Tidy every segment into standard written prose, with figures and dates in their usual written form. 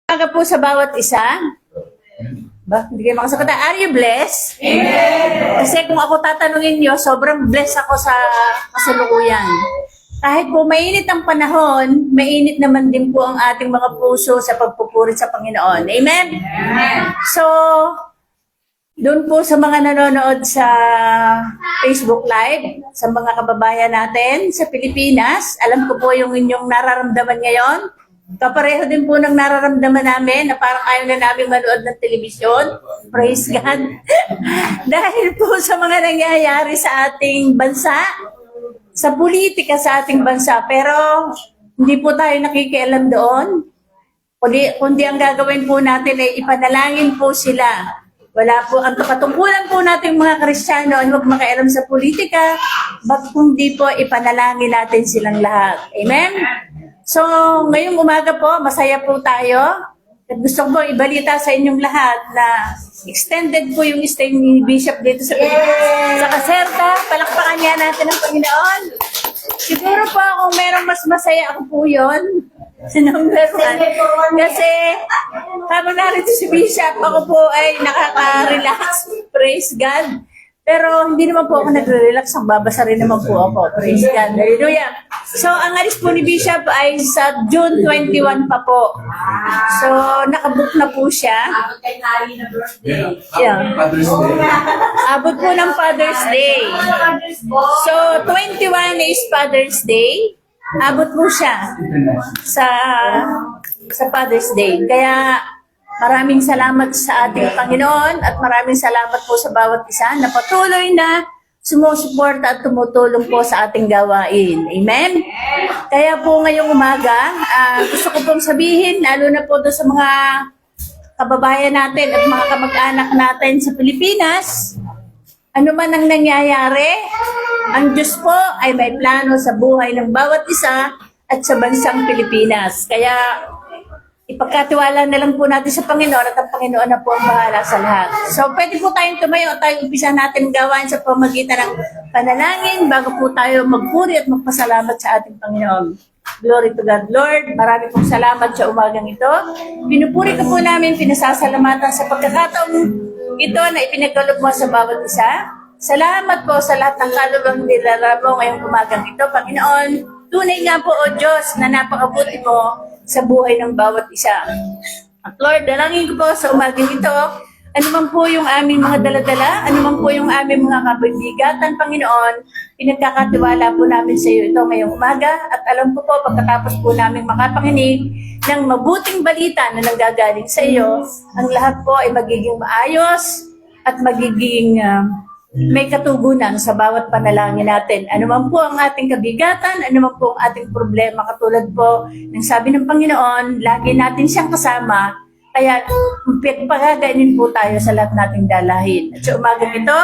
Umaga po sa bawat isa. Ba, hindi kayo makasagot. Are you blessed? Amen! Kasi kung ako tatanungin nyo, sobrang blessed ako sa kasalukuyan. Kahit po mainit ang panahon, mainit naman din po ang ating mga puso sa pagpupuri sa Panginoon. Amen? Amen! So, doon po sa mga nanonood sa Facebook Live, sa mga kababayan natin sa Pilipinas, alam ko po yung inyong nararamdaman ngayon. Kapareho din po ng nararamdaman namin na parang ayaw na namin manood ng telebisyon. Praise God. Dahil po sa mga nangyayari sa ating bansa, sa politika sa ating bansa. Pero hindi po tayo nakikialam doon. Kundi ang gagawin po natin ay ipanalangin po sila. Wala po, ang katungkulan po natin mga Kristiyano ay huwag makialam sa politika, kundi po ipanalangin natin silang lahat. Amen? So, ngayong umaga po, masaya po tayo. At gusto ko ibalita sa inyong lahat na extended po yung stay ni Bishop dito sa Pilipinas. Sa Caserta, palakpakan niya natin ang Panginoon. Siguro po kung merong mas masaya ako po yun. Number one. Kasi habang narito si Bishop, ako po ay nakaka-relax. Praise God. Pero hindi naman po ako nagre-relax. Ang babasa rin naman po ako. Praise God. Hallelujah. So, ang alis po ni Bishop ay sa June 21 pa po. So, nakabook na po siya. Abot kay Nari na birthday. Yeah. Abot po ng Father's Day. So, 21 is Father's Day. Abot po siya sa Father's Day. Kaya, maraming salamat sa ating Panginoon at maraming salamat po sa bawat isa na patuloy na sumusuporta at tumutulong po sa ating gawain. Amen? Kaya po ngayong umaga, gusto ko pong sabihin, lalo na po doon sa mga kababayan natin at mga kamag-anak natin sa Pilipinas, ano man ang nangyayari, ang Diyos po ay may plano sa buhay ng bawat isa at sa bansang Pilipinas. Kaya ipagkatiwala na lang po natin sa Panginoon at ang Panginoon na po ang bahala sa lahat. So, pwede po tayong tumayo at tayo umpisa natin gawain sa pamagitan ng panalangin bago po tayo magpuri at magpasalamat sa ating Panginoon. Glory to God. Lord, marami pong salamat sa umagang ito. Pinupuri ka po namin, pinasasalamatan sa pagkakataong ito na ipinagkaloob mo sa bawat isa. Salamat po sa lahat ng kalubang nilalaro ngayong umagang ito. Panginoon, tunay nga po, O Diyos, na napakabuti mo sa buhay ng bawat isa. At Lord, dalangin ko po sa umagang ito, ano man po yung aming mga daladala, ano man po yung aming mga kabibigatan, Panginoon, pinagkakatiwala po namin sa iyo ito ngayong umaga at alam ko po pagkatapos po namin makapanginig ng mabuting balita na nanggagaling sa iyo, ang lahat po ay magiging maayos at magiging may katugunan sa bawat panalangin natin. Ano man po ang ating kabigatan, ano man po ang ating problema, katulad po ng sabi ng Panginoon, lagi natin siyang kasama, kaya pagpagagainin po tayo sa lahat nating dalahin. At sa umagang ito,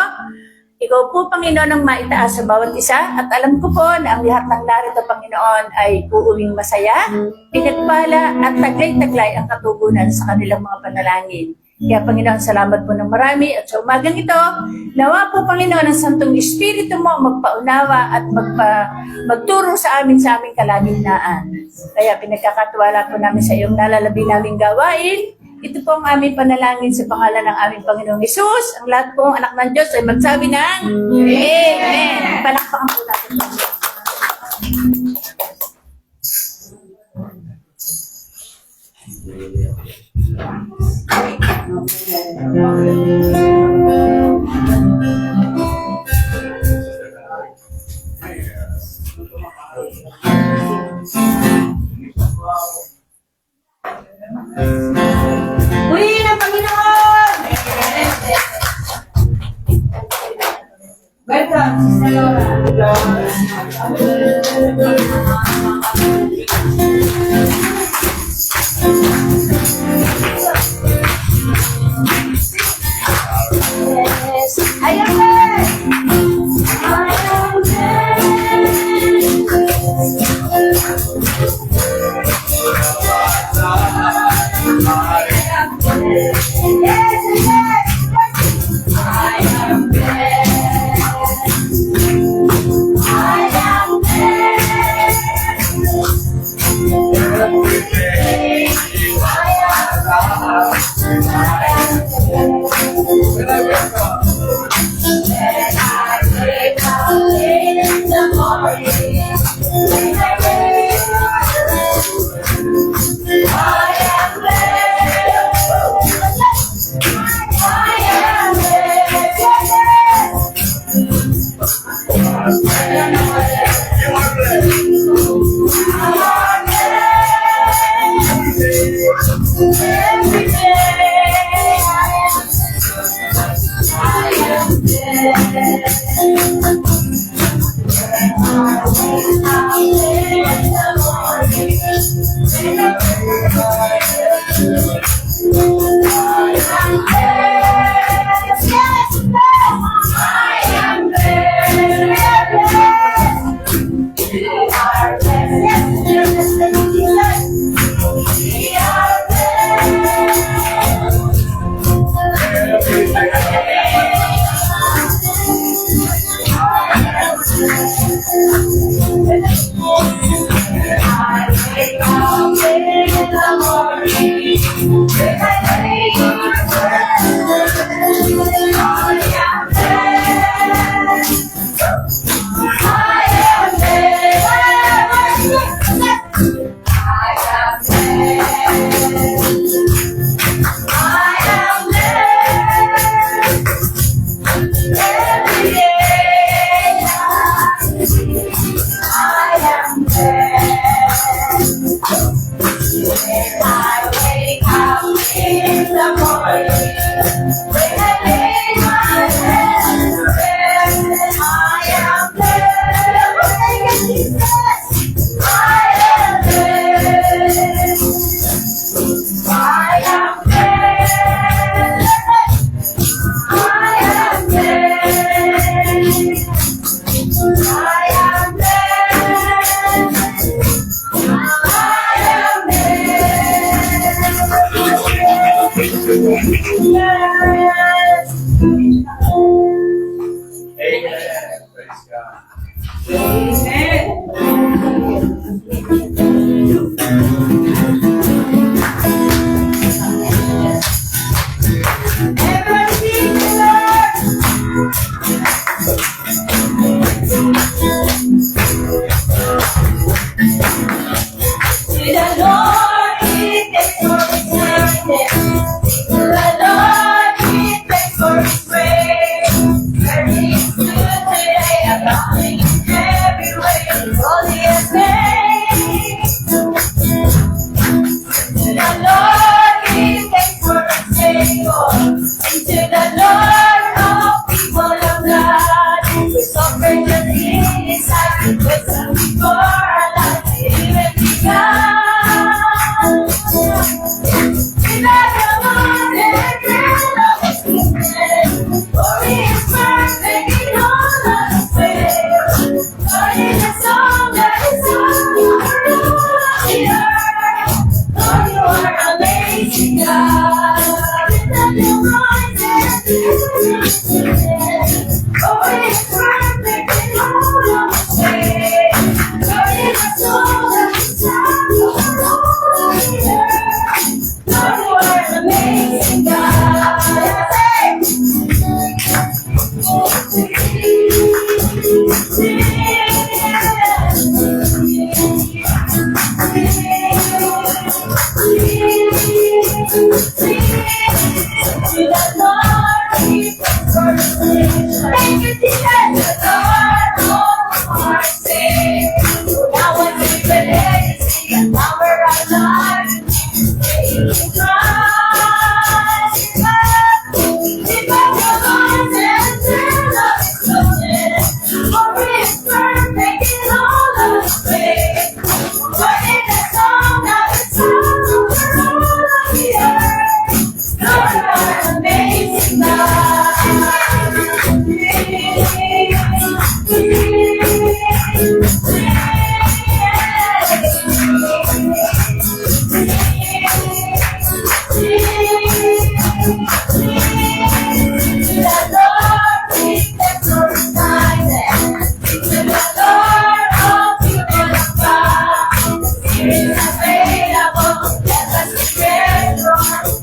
ikaw po, Panginoon, ang maitaas sa bawat isa, at alam ko po na ang lahat ng narito, Panginoon, ay uuwing masaya, pinagpala, at taglay-taglay ang katugunan sa kanilang mga panalangin. Kaya Panginoon, salamat po ng marami at sa umagang ito, nawa po Panginoon ang Santong Espiritu mo magpaunawa at magturo sa aming kalagitnaan. Kaya pinagkakatiwala po namin sa iyong nalalabi naming gawain. Ito po ang aming panalangin sa pangalan ng aming Panginoong Hesus. Ang lahat pong anak ng Diyos ay magsabi ng Amen. Palakpakan po natin. Purihin ang Panginoon! Welcome, Sister Yes. Ayaw na! Ayaw na! Available, let us be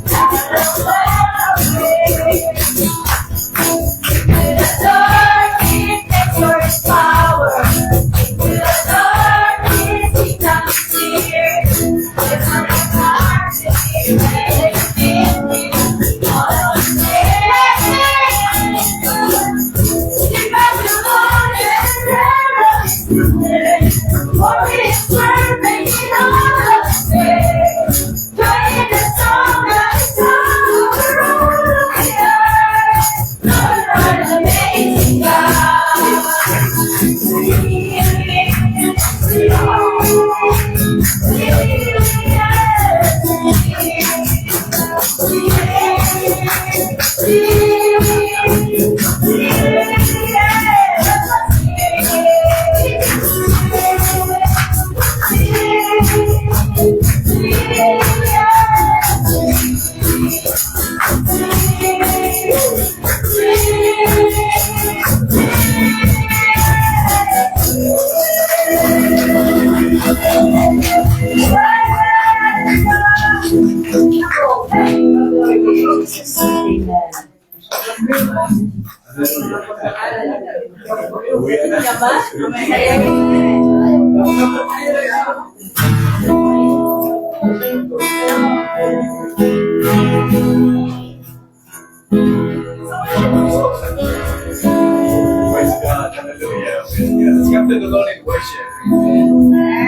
Praise God. Hallelujah. Let's come to the Lord in worship.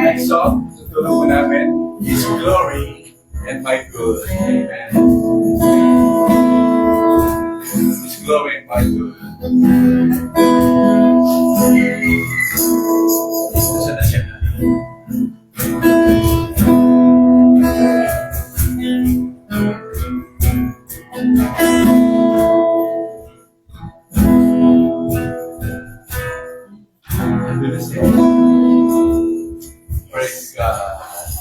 Next song, tutulong po namin, His glory and my good. Amen. His glory and my good. Saan na siya? Praise God.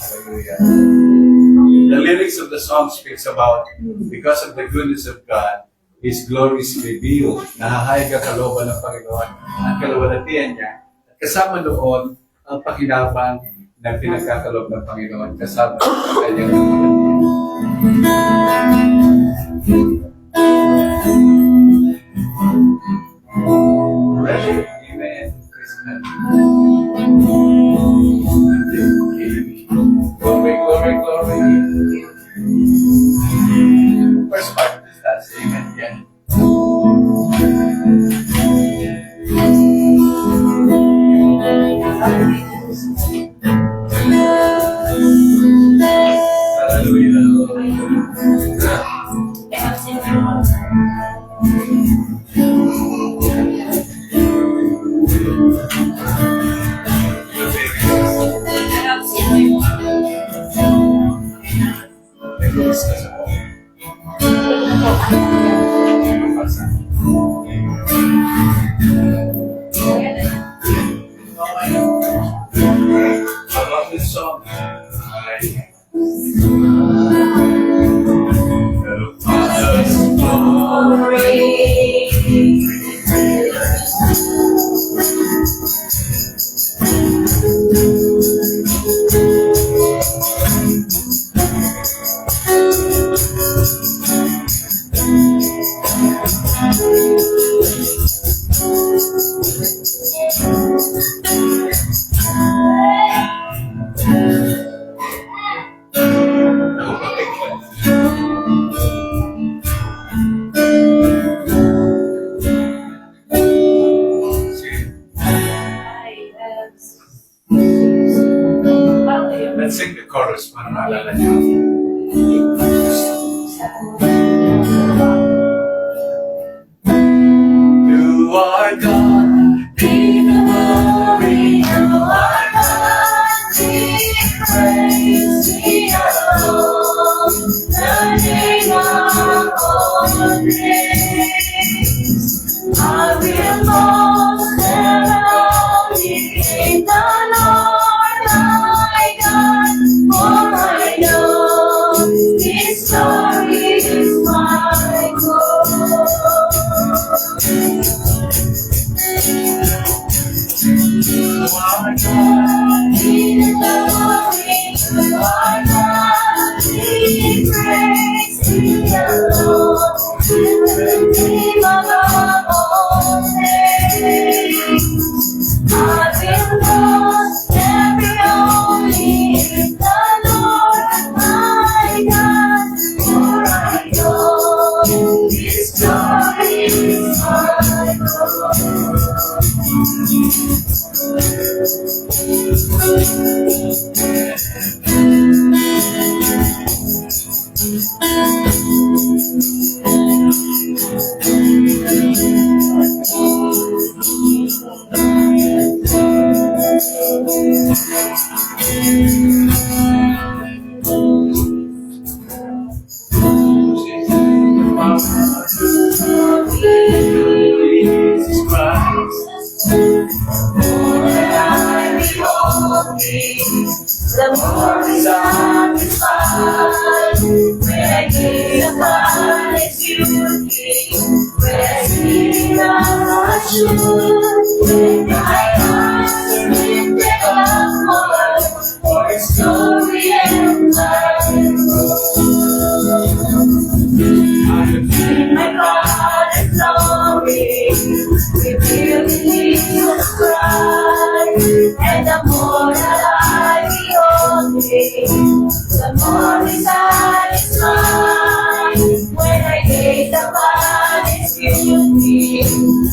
Hallelujah. The lyrics of the song speaks about because of the goodness of God, His glory is revealed. Nahahayag ang kalooban ng Panginoon ang kalawalatian niya. At kasama noon ang pakinabang ng pinagkakaloob ng Panginoon kasama ang kanyang kalawalatian. Amen. Praise God. Glory, glory, glory. First part is that amen. Yeah. I love this song. Let's sing the chorus para maalala niyo. You are God, be the glory. You are God, be praised, be alone. The name of all days. I will most ever be the Lord my God, for I know His glory is my God. You are God, be the glory. You are God, be praised, be alone. Jesus Christ. The more we satisfied, when I gaze upon His beauty, when I see the truth, when my eyes are lifted upward for His glory and light. I can see my Father's glory, revealed in Jesus Christ, and the more that I behold Him, the more desire is mine. When I gaze upon His beauty,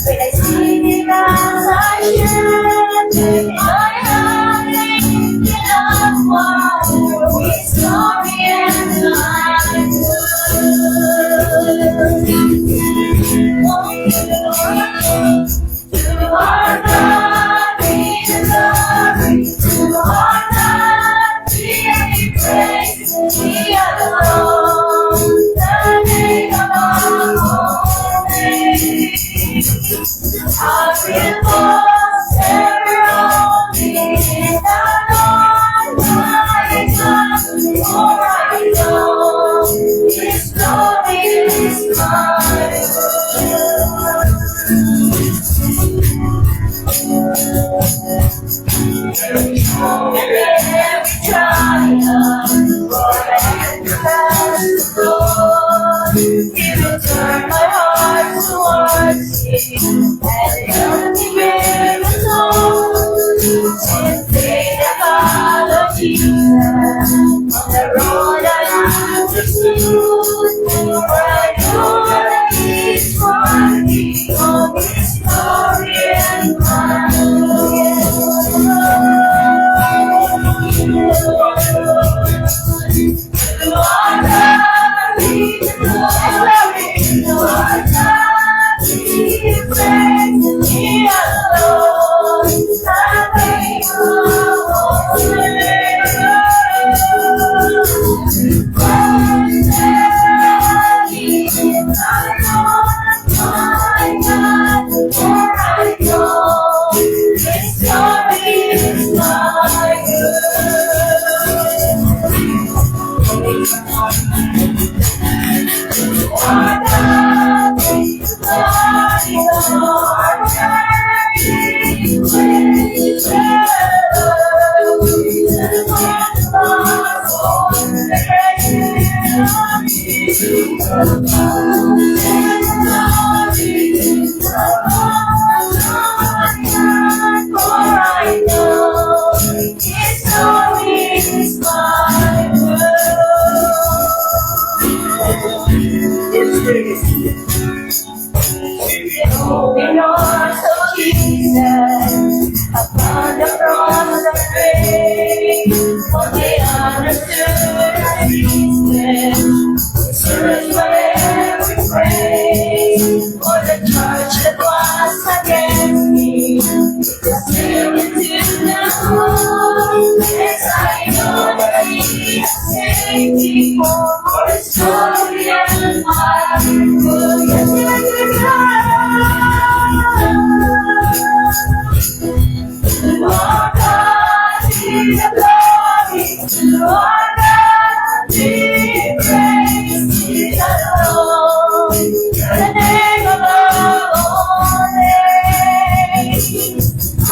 when I see Him as I am, my heart lifted upward for His glory and light. To our God be the glory, to our God be the praise. We are alone, the name of our holy. I will boast ever only in the Lord my God, for I know His glory is my world. Every triumph, forever past the Lord, He will turn my heart towards Him, and help me bear the load. Simply to follow Jesus on the road I have pursued, for I know that He is worthy of His glory and in arms of Jesus, upon the cross of faith, for they understood that Jesus searched for every praise, for the charge that was against me, was nailed into the cross. Yes, I know that He has saved me for His glory and my good. Yes, Lord God, be the glory, Lord God, be praised, He alone, the name of our holy.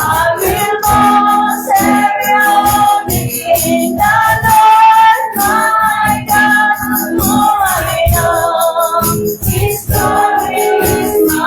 I will boast ever only in the Lord my God, for I know His glory is my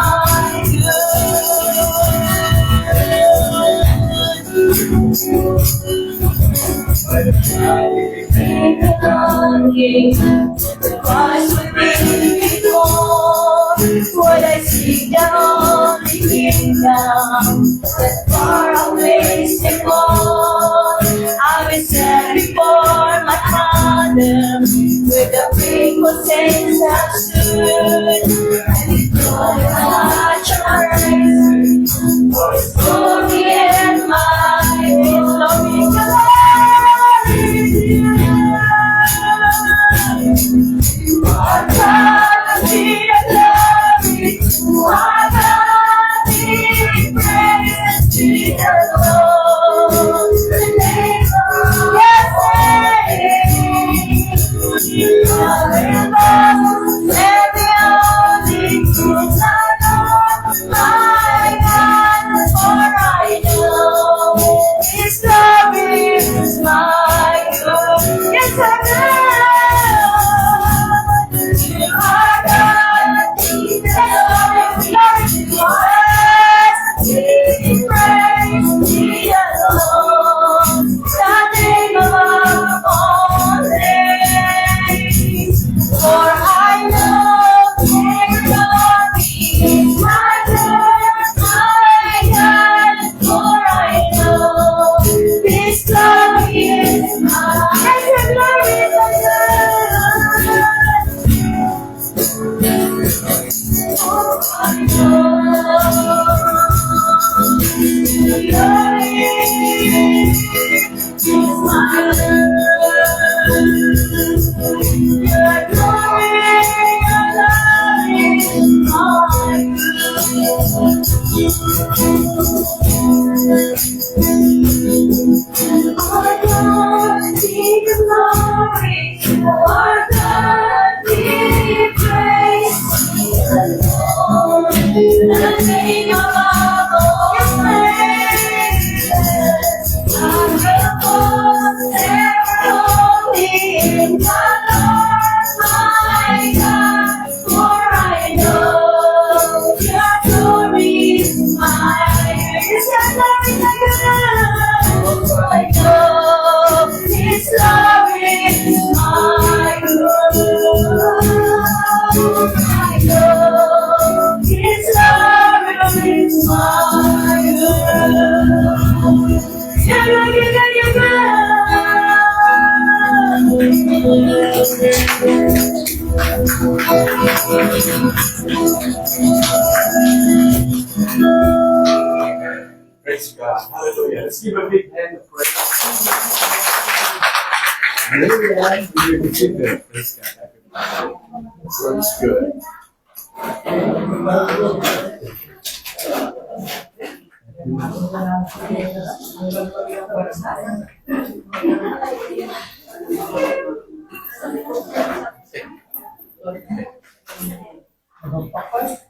the voice would bring me forth, would I seek the holy kingdom, that far away before, I will stand before my Father with a ring will change that soon. And we touch our eyes. For His glory and might, His loving glory. Our God, be glory. Our God, be praise. Be the Lord. The name of yes, forever. Every only truth I know, my God, for I know His glory is my good. Yes, I know. Our God, He glory, He praise, He alone, the name above all names. For I know His glory is my God, for I know His glory is mine. His glory is my God. For I know His glory is my your glory, your love is mine. Our God, be the glory. Our God, be praise. The name above all names. I will ever only in the Lord my God, for I know your glory is mine. Yes, your glory is mine. For I know His glory is mine. I know His glory is mine. Praise God. Hallelujah. Let's give a big hand of praise. Hallelujah. We receive it. Praise God. God is good.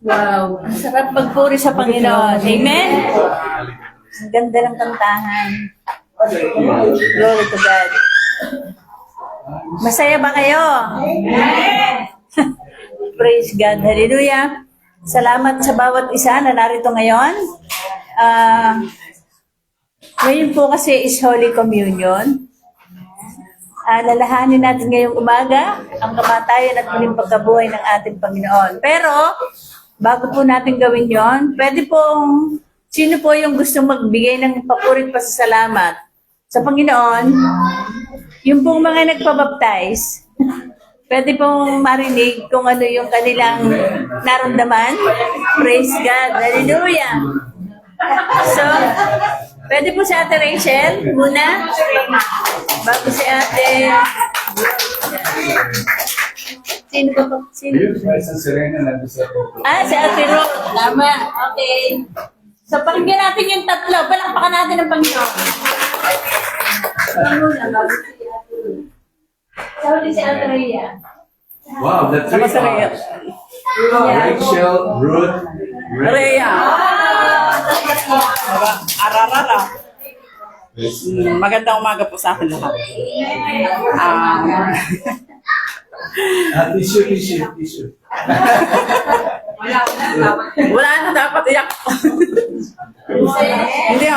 Wow, ang sarap magpuri sa Panginoon. Amen? Ang ganda ng kantahan. Glory to God. Masaya ba kayo? Praise God. Hallelujah. Salamat sa bawat isa na narito ngayon. Ngayon po kasi is Holy Communion. Lalahanin natin ngayong umaga ang kamatayan at muling pagkabuhay ng ating Panginoon. Pero, bago po natin gawin yon, pwede pong, sino po yung gustong magbigay ng papurit pasasalamat sa Panginoon? Yung pong mga nagpabaptize, pwede pong marinig kung ano yung kanilang naramdaman. Praise God. Hallelujah. So, pwede po si Ate Rachel muna. Bago si Ate. Sino ba po? Sino? Sa Serena na sa Si Ate Ro. Tama. Okay. So, pakinggan natin yung tatlo. Palakpakan natin ang Panginoon. Sabi si Ate Rhea. Wow, the three Tapos Rhea. R's. Rachel, Ruth, Rhea. Ararara. Magandang umaga po sa akin lahat. Tissue. Wala na dapat iyak. Hindi,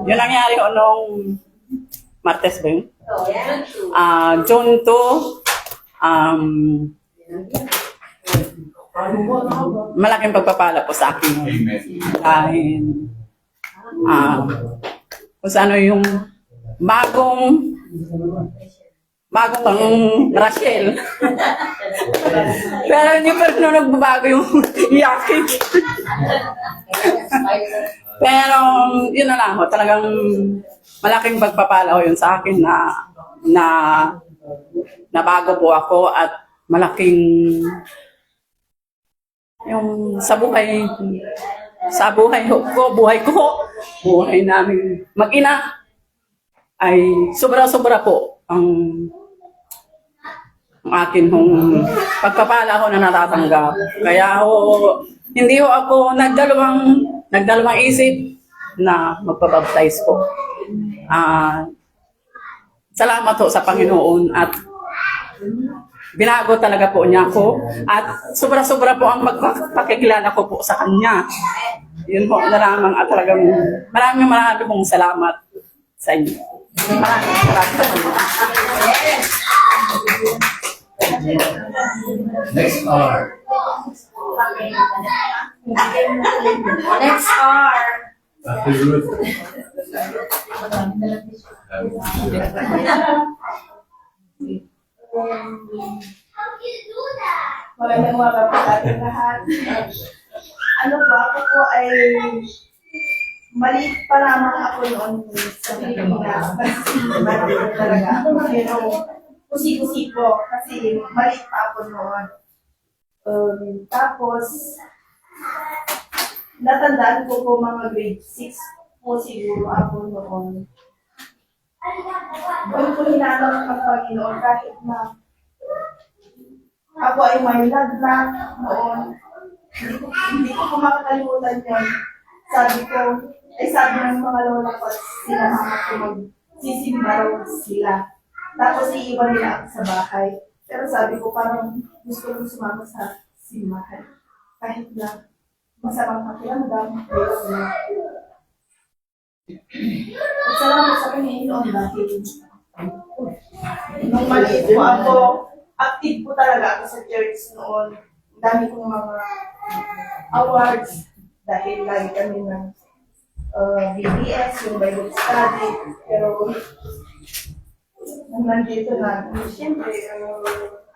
yun nangyari ko nung Martes ba yun? June 2, malaking pagpapala po sa akin. Amen. Dahil kung ano yung bagong bago pang Rachel. Pero hindi pa rin nung nagbabago yung yakin. Pero yun na lang ho, talagang malaking pagpapala ho yun sa akin na bago po ako at malaking yung sa buhay ko, buhay namin mag-ina ay sobra-sobra po ang akin hong pagpapala ko na natatanggap. Kaya hindi ho ako nagdalawang isip na magpabaptize po. Salamat ho sa Panginoon at binago talaga po niya ako at sobra-sobra po ang magpakikilala ko po sa Kanya. Yun po na lamang at talagang maraming pong salamat sa inyo. Maraming salamat sa Kanya. Next R. Next R. Ate Ruth. Magandang umaga po sa ating lahat. Ano ba, ako po ay maliit pa lamang ako noon sa Pilipinas. Kasi maliit talaga ako. Pero kusi-kusi po kasi maliit pa ako noon. Tapos, natandaan ko po mga grade 6 po siguro ako noon. Doon ko hinanap ang Panginoon kahit na ako ay may lagnat noon. Hindi ko po makakalimutan yun. Sabi ng mga lola ko, sila mama ko magsisimba raw sila. Tapos iiwan nila ako sa bahay. Pero sabi ko parang gusto kong sumama sa simbahan. Kahit na masamang pakiramdam, pero na. At salamat sa Panginoon dahil nung maliit po ako, active po talaga ako sa church noon. Ang dami kong mga awards dahil lagi kami ng BBS, yung Bible study. Pero nung nandito na, siyempre,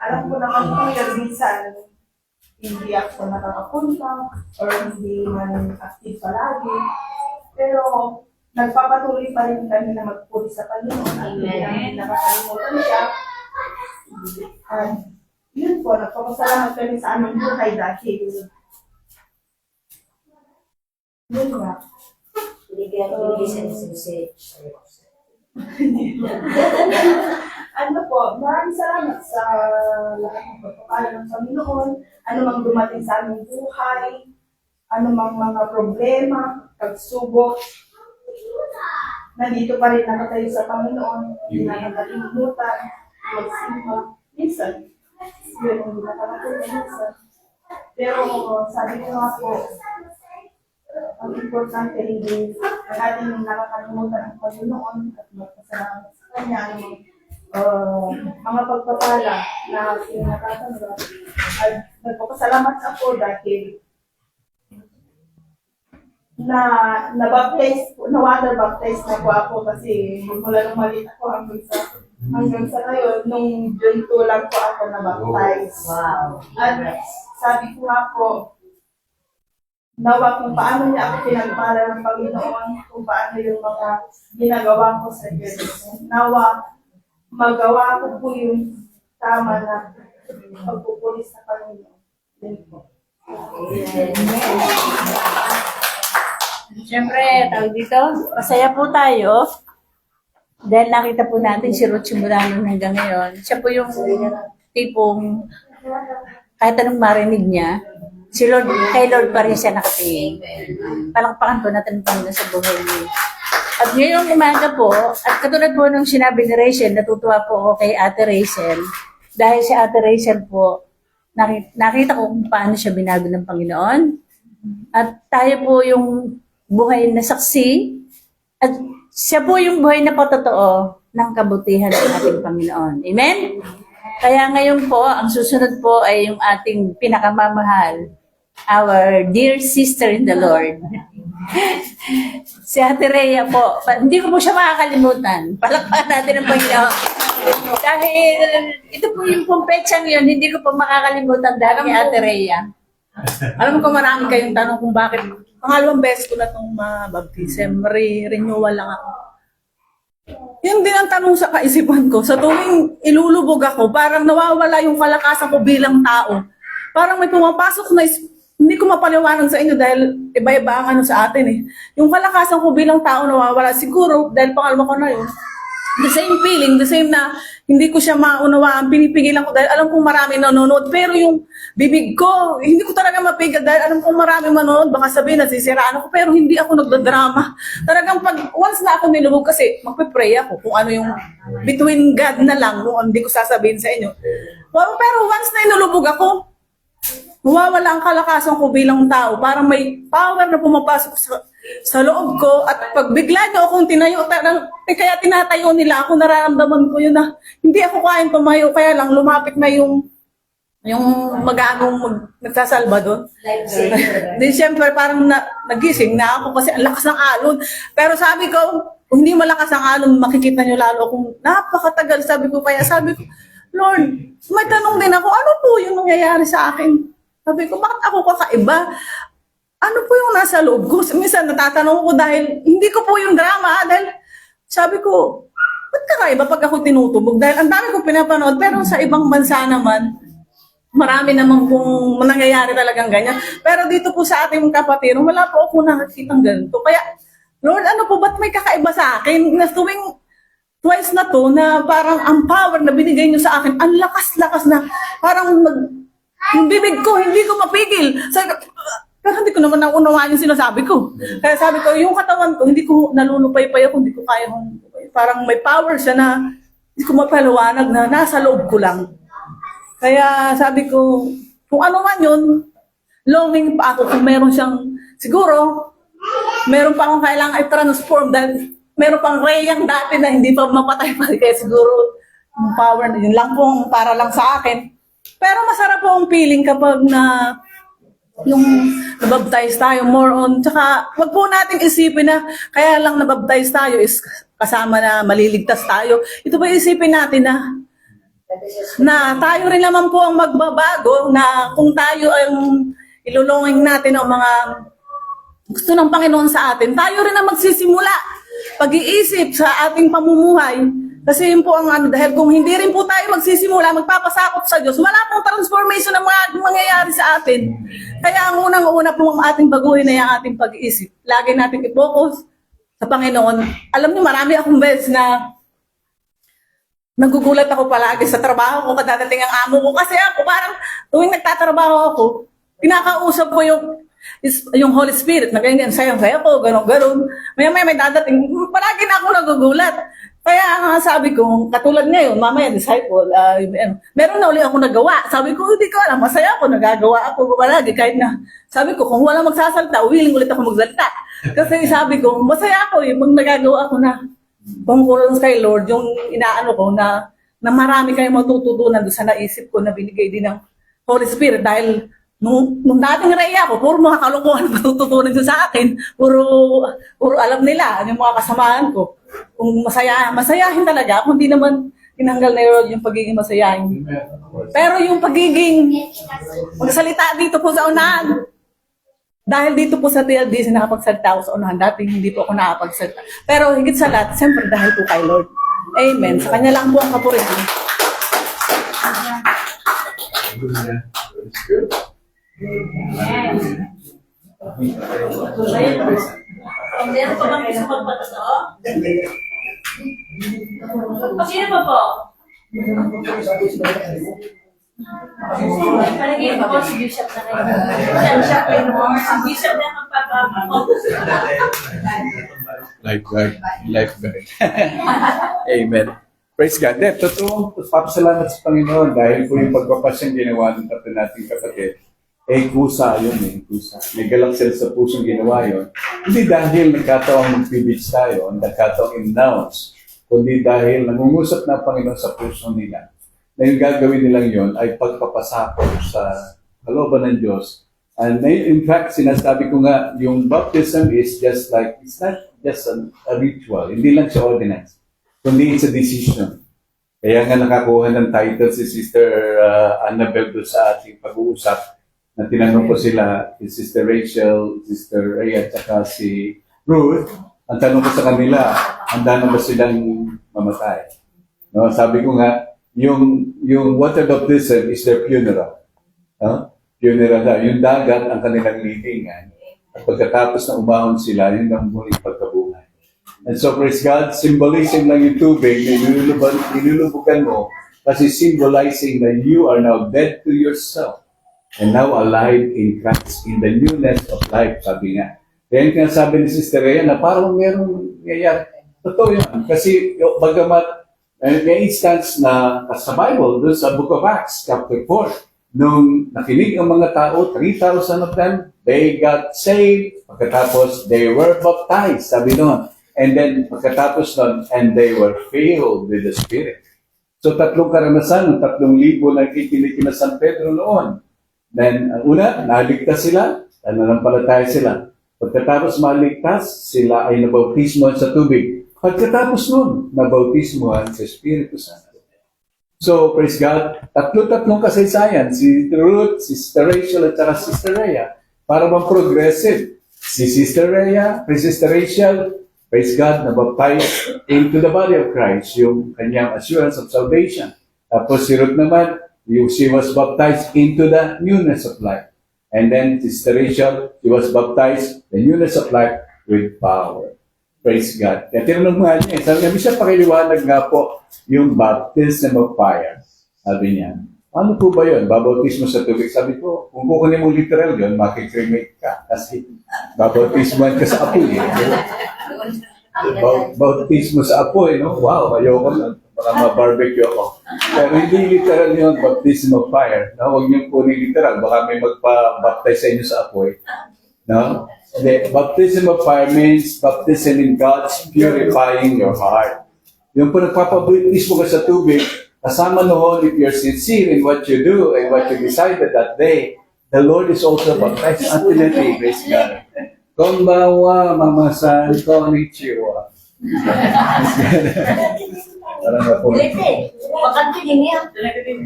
alam ko naman kung yung minsan, hindi ako nakakapunta or hindi man active palagi. Pero nagpapatuloy pa rin kami na magpuri sa Panginoon at hindi namin nakakalimutan siya. At yun po, nagpapasalamat kami sa aming buhay dahil yun nga. Ano po, maraming salamat sa lahat ng pagpapala ng Panginoon, ano mang dumating sa aming buhay, ano mang mga problema, pagsubok, nandito pa rin nakatayo sa Panginoon, hindi na nakalimutan, magsimba. Minsan, yun hindi nakakalimutan minsan. Pero sabi ko nga po, ang importante hindi natin nakakalimutan ang Panginoon at magpasalamat sa Kanya mga pagpapala na pinatatanggap. At nagpapasalamat ako dahil na water baptized na po ako kasi mula nung maliit ako hanggang sa ngayon, nung June 2 lang po ako na-baptize. Wow. At sabi ko nga po, nawa kung paano niya ako pinagpala ng Panginoon, kung paano yung mga ginagawa ko sa Diyos. Nawa, magawa ko po yung tama na pagpupuli sa Panginoon. Yan po. Siyempre, tawag dito, masaya po tayo. Dahil nakita po natin si Ruth Simulano hanggang ngayon. Siya po yung tipong kahit anong marinig niya, kay Lord pa rin siya nakatingin. Palakpakan po natin ang Panginoon sa buhay niya. At ngayong umaga po, at katulad po nung sinabi ni Rachel, natutuwa po ako kay Ate Rachel. Dahil si Ate Rachel po, nakita ko kung paano siya binago ng Panginoon. At tayo po yung buhay na saksi. At siya po yung buhay na patotoo ng kabutihan ng ating Panginoon. Amen? Kaya ngayon po, ang susunod po ay yung ating pinakamamahal, our dear sister in the Lord, Si Ate Rhea po, hindi ko po siya makakalimutan. Palakpakan natin ang Panginoon. Dahil ito po yung pumpetsang yun, hindi ko po makakalimutan dahil kay Ate Rhea. Alam ko marami kayong tanong kung bakit. Pangalawang beses ko na itong mabaptism. Renewal lang ako. Yun din ang tanong sa kaisipan ko. Sa tuwing ilulubog ako, parang nawawala yung kalakasan ko bilang tao. Parang may pumapasok na hindi ko mapaliwanag sa inyo dahil iba-iba ang ano sa atin eh. Yung kalakasan ko bilang tao nawawala. Siguro, dahil pangalawa ko na yun, the same feeling, the same na hindi ko siya maunawaan, pinipigilan ko dahil alam kong marami nanonood. Pero yung bibig ko, hindi ko talaga mapigil dahil alam kong marami manonood. Baka sabihin na sisiraan ako, pero hindi ako nagdadrama. Talagang once na ako nilubog kasi magpe-pray ako kung ano yung between God na lang, kung hindi ko sasabihin sa inyo. Pero once na inulubog ako, mawawala ang kalakasan ko bilang tao. Parang may power na pumapasok sa loob ko at pag bigla nyo akong tinayo, kaya tinatayo nila ako, nararamdaman ko yun na hindi ako kayang tumayo, kaya lang lumapit na yung nagsasalba doon. Di syempre parang nagising na ako kasi ang lakas ng alon. Pero sabi ko, kung hindi malakas ang alon, makikita nyo lalo kung napakatagal. Sabi ko, Lord, may tanong din ako, ano po yung nangyayari sa akin? Sabi ko, bakit ako kakaiba? Ano po yung nasa loob ko? Minsan natatanong ko dahil hindi ko po yung drama. Dahil sabi ko, ba't kakaiba pag ako tinutubog? Dahil ang dami ko pinapanood, pero sa ibang bansa naman, marami naman pong nangyayari talagang ganyan. Pero dito po sa ating kapatid, wala po ako nakakitang ganito. Kaya, Lord, ano po, ba't may kakaiba sa akin? Na tuwing twice na to, na parang ang power na binigay nyo sa akin, ang lakas-lakas na, parang yung bibig ko, hindi ko mapigil. Pero hindi ko naman naunawaan yung sinasabi ko. Kaya sabi ko, yung katawan ko, hindi ko nalulupay-pay ako, hindi ko kaya. Parang may power siya na hindi ko mapaliwanag na nasa loob ko lang. Kaya sabi ko, kung ano man yun, longing pa ako kung meron siyang, siguro, meron pa akong kailangan i-transform dahil meron pang Rheyang dati na hindi pa mapatay pa. Kaya siguro, yung power na yun lang pong para lang sa akin. Pero masarap po ang feeling kapag yung nabaptize tayo more on, tsaka wag po nating isipin na kaya lang nabaptize tayo is kasama na maliligtas tayo. Ito ba isipin natin na tayo rin naman po ang magbabago, na kung tayo ang ilulungin natin ang mga gusto ng Panginoon sa atin, tayo rin ang magsisimula pag-iisip sa ating pamumuhay. Kasi yun po ang dahil kung hindi rin po tayo magsisimula, magpapasakop sa Diyos, wala pong transformation na mangyayari sa atin. Kaya ang unang-una po ang ating baguhin na yung ating pag-iisip. Lagi natin i-focus sa Panginoon. Alam niyo, marami akong beses na nagugulat ako palagi sa trabaho ko, kadadating ang amo ko. Kasi ako parang tuwing nagtatrabaho ako, pinakausap ko yung Holy Spirit na ganyan, sayang-saya ko, gano'n. Maya-maya may dadating, palagi na ako nagugulat. Kaya nga sabi ko, katulad ngayon, mamaya disciple, meron na uli ako nagawa. Sabi ko, hindi ko alam, masaya ako, nagagawa ako palagi. Kahit na, sabi ko, kung walang magsasalta, willing ulit ako magsalta. Kasi sabi ko, masaya ako mag nagagawa ako na tungkol kay Lord, yung inaano ko na marami kayong matututunan doon sa naisip ko na binigay din ng Holy Spirit. Dahil nung dating Rhea ako, puro mga kalokohan matututunan doon sa akin. Puro alam nila, yung mga kasamahan ko. Kung masayahin talaga, kung hindi naman tinanggal na yung pagiging masayahin. Pero yung pagiging magsalita dito po sa unahan, dahil dito po sa TLDC nakapagsalita ako sa unahan, dati hindi po ako nakapagsalita. Pero higit sa lahat, siyempre dahil po kay Lord. Amen. Sa Kanya lang po ang kapurihan. Meron pa bang gusto magpatotoo? Sino pa po? Palagay ko si Bishop na kayo. Si Bishop na magpapapako. Lifeguard. Amen. Praise God. Totoo, papasalamat sa Panginoon dahil po yung pagpapasyang ginawa ng tatlo nating kapatid. Kusa yun kusa. May galak sila sa pusong ginawa yun. Hindi dahil nagkataong mag-beach tayo, nagkataong in-announce, kundi dahil nangungusap na Panginoon sa puso nila na yung gagawin nilang yun ay pagpapasakop sa kalooban ng Diyos And in fact, sinasabi ko nga, yung baptism is just like, it's not just a ritual. Hindi lang siya ordinance. Kundi it's a decision. Kaya nga nakakuha ng title si Sister Annabel doon sa ating pag-uusap na tinanong ko sila, si Sister Rachel, Sister Rhea, at saka si Ruth. Ang tanong ko sa kanila, handa na ba silang mamatay? No, sabi ko nga, yung water baptism is their funeral. Funeral na. Yung dagat ang kanilang libingan. At pagkatapos na umahon sila, yun ang muling pagkabuhay. And so, praise God, symbolism lang yung tubig na inululubugan mo kasi symbolizing that you are now dead to yourself and now alive in Christ, in the newness of life, sabi nga. Kaya yung sabi ni Sister Rhea na parang merong nangyayari. Totoo yun. Kasi bagamat may instance na sa Bible, doon sa Book of Acts, chapter 4, nung nakinig ang mga tao, 3,000 of them, they got saved. Pagkatapos, they were baptized, sabi noon. And then, pagkatapos nun, and they were filled with the Spirit. So, tatlong karanasan, 3,000 na kikinig na San Pedro noon. Then, una, naligtas sila, nananampalataya sila. Pagkatapos maligtas, sila ay nabautismohan sa tubig. Pagkatapos nun, nabautismohan sa Espiritu Santo. So, praise God, tatlo-tatlong kasaysayan, si Ruth, si Sister Rachel, at saka Sister Rhea, para bang progressive. Si Sister Rhea, si Sister Rachel, praise God, na-baptize into the body of Christ, yung kanyang assurance of salvation. Tapos si Ruth naman, she was baptized into the newness of life. And then Sister Rachel, she was baptized the newness of life with power. Praise God. Kaya tinanong nga niya, sabi niya, siya pakiliwanag nga po yung baptism of fire. Sabi niya, ano po ba yun? Babautismo sa tubig. Sabi ko, kung kukunin mo literal yun, makikremate ka. Kasi babautismoan ka sa apoy. Bautismo sa apoy, no? Wow, ayoko lang. Baka ma-barbecue ako. Pero hindi literal yun, baptism of fire. No? Huwag niyong kunin literal. Baka may magpa-baptize sa inyo sa apoy. No? The baptism of fire means baptism in God's purifying your heart. Yung po nagpapabautismo ka sa tubig, kasama noon, if you're sincere in what you do and what you decided that day, the Lord is also baptized ultimately. Praise God. Konbawa, mama-san, konnichiwa. Parang na po.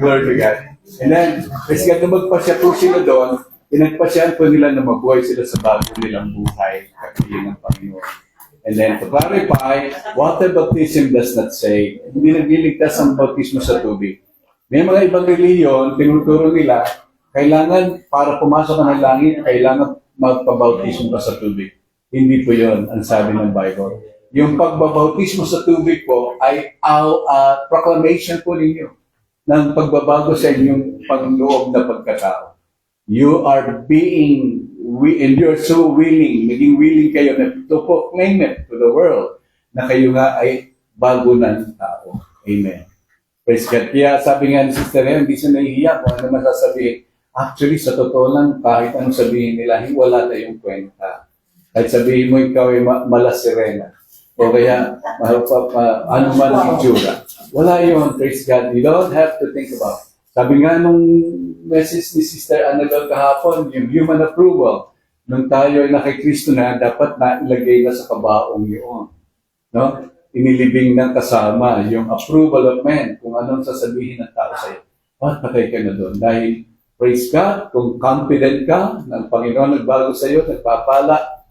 Glory to God. And then, praise God, nung magpasya po sila doon, pinagpasyahan po nila na mabuhay sila sa bago nilang buhay, kapiling ng Panginoon. And then, to clarify, water baptism does not say, hindi nagliligtas ang bautismo sa tubig. May mga ibang reliyon, tinuturo nila, kailangan, para pumasok ka ng langit, kailangan magpabautismo ka sa tubig. Hindi po yun ang sabi ng Bible. Yung pagbabautismo sa tubig po ay proclamation po ninyo ng pagbabago sa inyong panloob na pagkatao. You are being, and you're so willing, maging willing kayo na to proclaim it to the world na kayo nga ay bago ng tao. Amen. Praise God. Kaya sabi nga ni Sister Rhea, hindi siya nahihiya kung ano man sasabihin. Actually, sa totoo lang, kahit anong sabihin nila, wala na yung kwenta. Kahit sabihin mo ikaw ay malasirena. O kaya, ano man ang itsura. Wala yun, praise God. You don't have to think about it. Sabi nga nung message ni Sister Annabel kahapon, yung human approval, nung tayo ay nakikristo na, dapat na ilagay na sa kabaong yun. No? Inilibing ng kasama, yung approval of men, kung anong sasabihin ng tao sa'yo. Patay ka na doon. Dahil, praise God, kung confident ka, ng Panginoon nagbago sa'yo, nagpapala,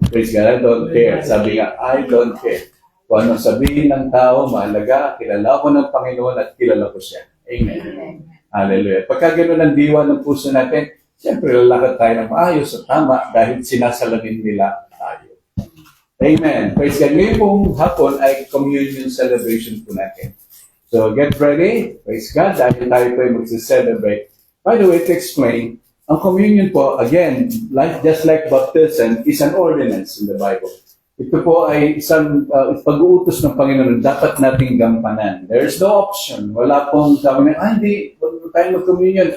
praise God, I don't care. Sabi nga, I don't care. Kung anong sabihin ng tao, mahalaga, kilala ko ng Panginoon at kilala ko siya. Amen. Hallelujah. Pagka gano'n ang diwa ng puso natin, siyempre lalakad tayo ng maayos at tama dahil sinasalamin nila tayo. Amen. Praise God. Ngayon pong hapon ay communion celebration po natin. So get ready. Praise God. Dahil tayo po ay mag-celebrate. By the way, to explain, ang communion po, again, just like baptism, is an ordinance in the Bible. Ito po ay isang pag-uutos ng Panginoon dapat nating gampanan. There is no option. Wala pong sabi na, hindi, wag tayo mag-communion.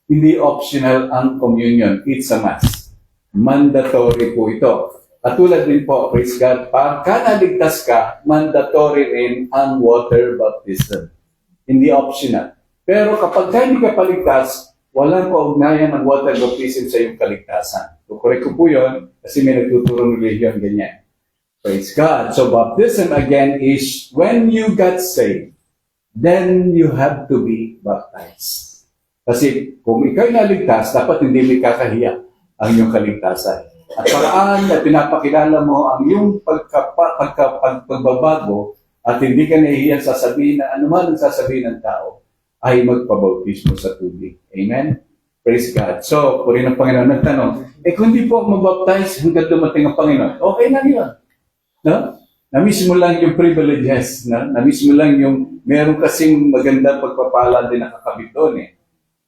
Hindi optional ang communion. It's a must. Mandatory po ito. Katulad din po, praise God, pagka naligtas ka, mandatory rin ang water baptism. Hindi optional. Pero kapag hindi ka paligtas, walang kaugnayan ng water baptism sa iyong kaligtasan. Kukorek ko po yun kasi may nagtuturong religion ganyan. Praise God. So baptism again is when you got saved, then you have to be baptized. Kasi kung ikaw'y naligtas, dapat hindi may kakahiya ang iyong kaligtasan. At paraan na pinapakilala mo ang iyong pagbabago at hindi ka nahihiyan sasabihin na anuman ang sasabihin ng tao ay magpabautismo sa tubig. Amen? Praise God. So, puri ng Panginoon nagtanong, kung di po ako mabaptize hanggang dumating ang Panginoon, okay na yun. No? Namiss mo lang yung privileges. No? Namiss mo lang yung meron kasing magandang pagpapala din nakakabit doon eh.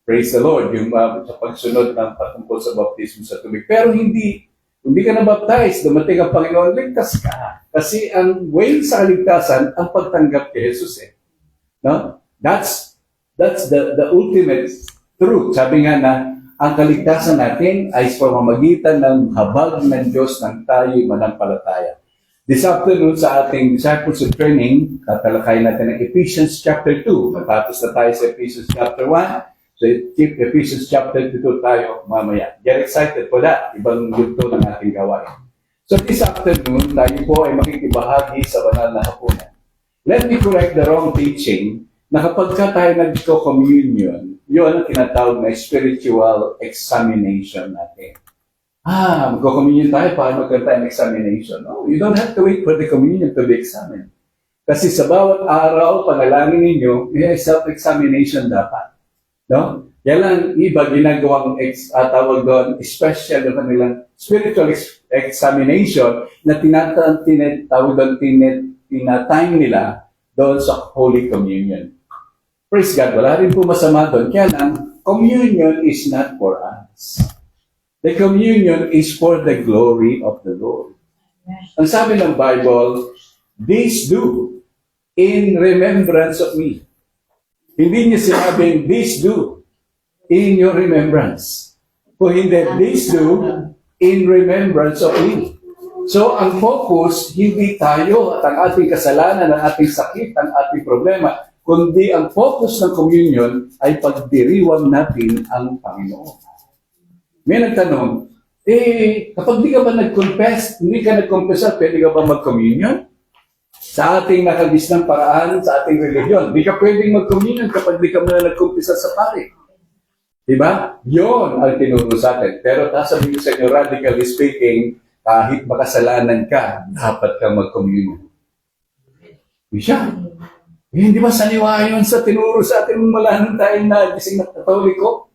Praise the Lord, yung sa pagsunod ng patungkol sa baptismo sa tubig. Pero hindi ka na-baptize, dumating ang Panginoon, ligtas ka. Kasi ang way sa kaligtasan, ang pagtanggap kay Jesus eh. No? That's the ultimate truth. Sabi nga na, ang kaligtasan natin ay sa pamamagitan ng habag ng Diyos ng tayo'y manampalataya. This afternoon sa ating discipleship training, tatalakayin natin ang Ephesians chapter 2. Matapos na tayo sa Ephesians chapter 1. So, Ephesians chapter 2 tayo mamaya. Get excited for that. Ibang yugto ng ating gawain. So, this afternoon, tayo po ay makikibahagi sa banal na hapunan. Let me correct the wrong teaching na kapag ka tayo nag-communion, yun ang tinatawag na spiritual examination natin. Magko-communion tayo para magkaroon tayo ng examination. No, you don't have to wait for the communion to be examined. Kasi sa bawat araw, panalangin ninyo, may self-examination dapat. No? Yan lang iba ginagawang tawag doon, special yung kanilang spiritual examination na tinatime nila doon sa Holy Communion. Praise God, wala rin po masama doon. Kaya lang, communion is not for us. The communion is for the glory of the Lord. Ang sabi ng Bible, this do in remembrance of me. Hindi niya sinabing, this do in your remembrance. Kung hindi, this do in remembrance of me. So, ang focus, hindi tayo at ang ating kasalanan, ang ating sakit, ang ating problema, kundi ang focus ng communion ay pagdiriwang natin ang Panginoon. May nagtanong, kapag di ka ba nag-confess, hindi ka nag-confess, pwede ka ba mag-communion? Sa ating nakagisnang paraan, sa ating religion, di ka pwedeng mag-communion kapag di ka muna nag-confess sa pare. Diba? Yon ang tinuro sa atin. Pero sasabihin ko sa inyo, radically speaking, kahit makasalanan ka, dapat kang mag-communion. Siya. Hindi ba saniwa yun sa tinuro sa atin mula nung tayo nagising na Katoliko?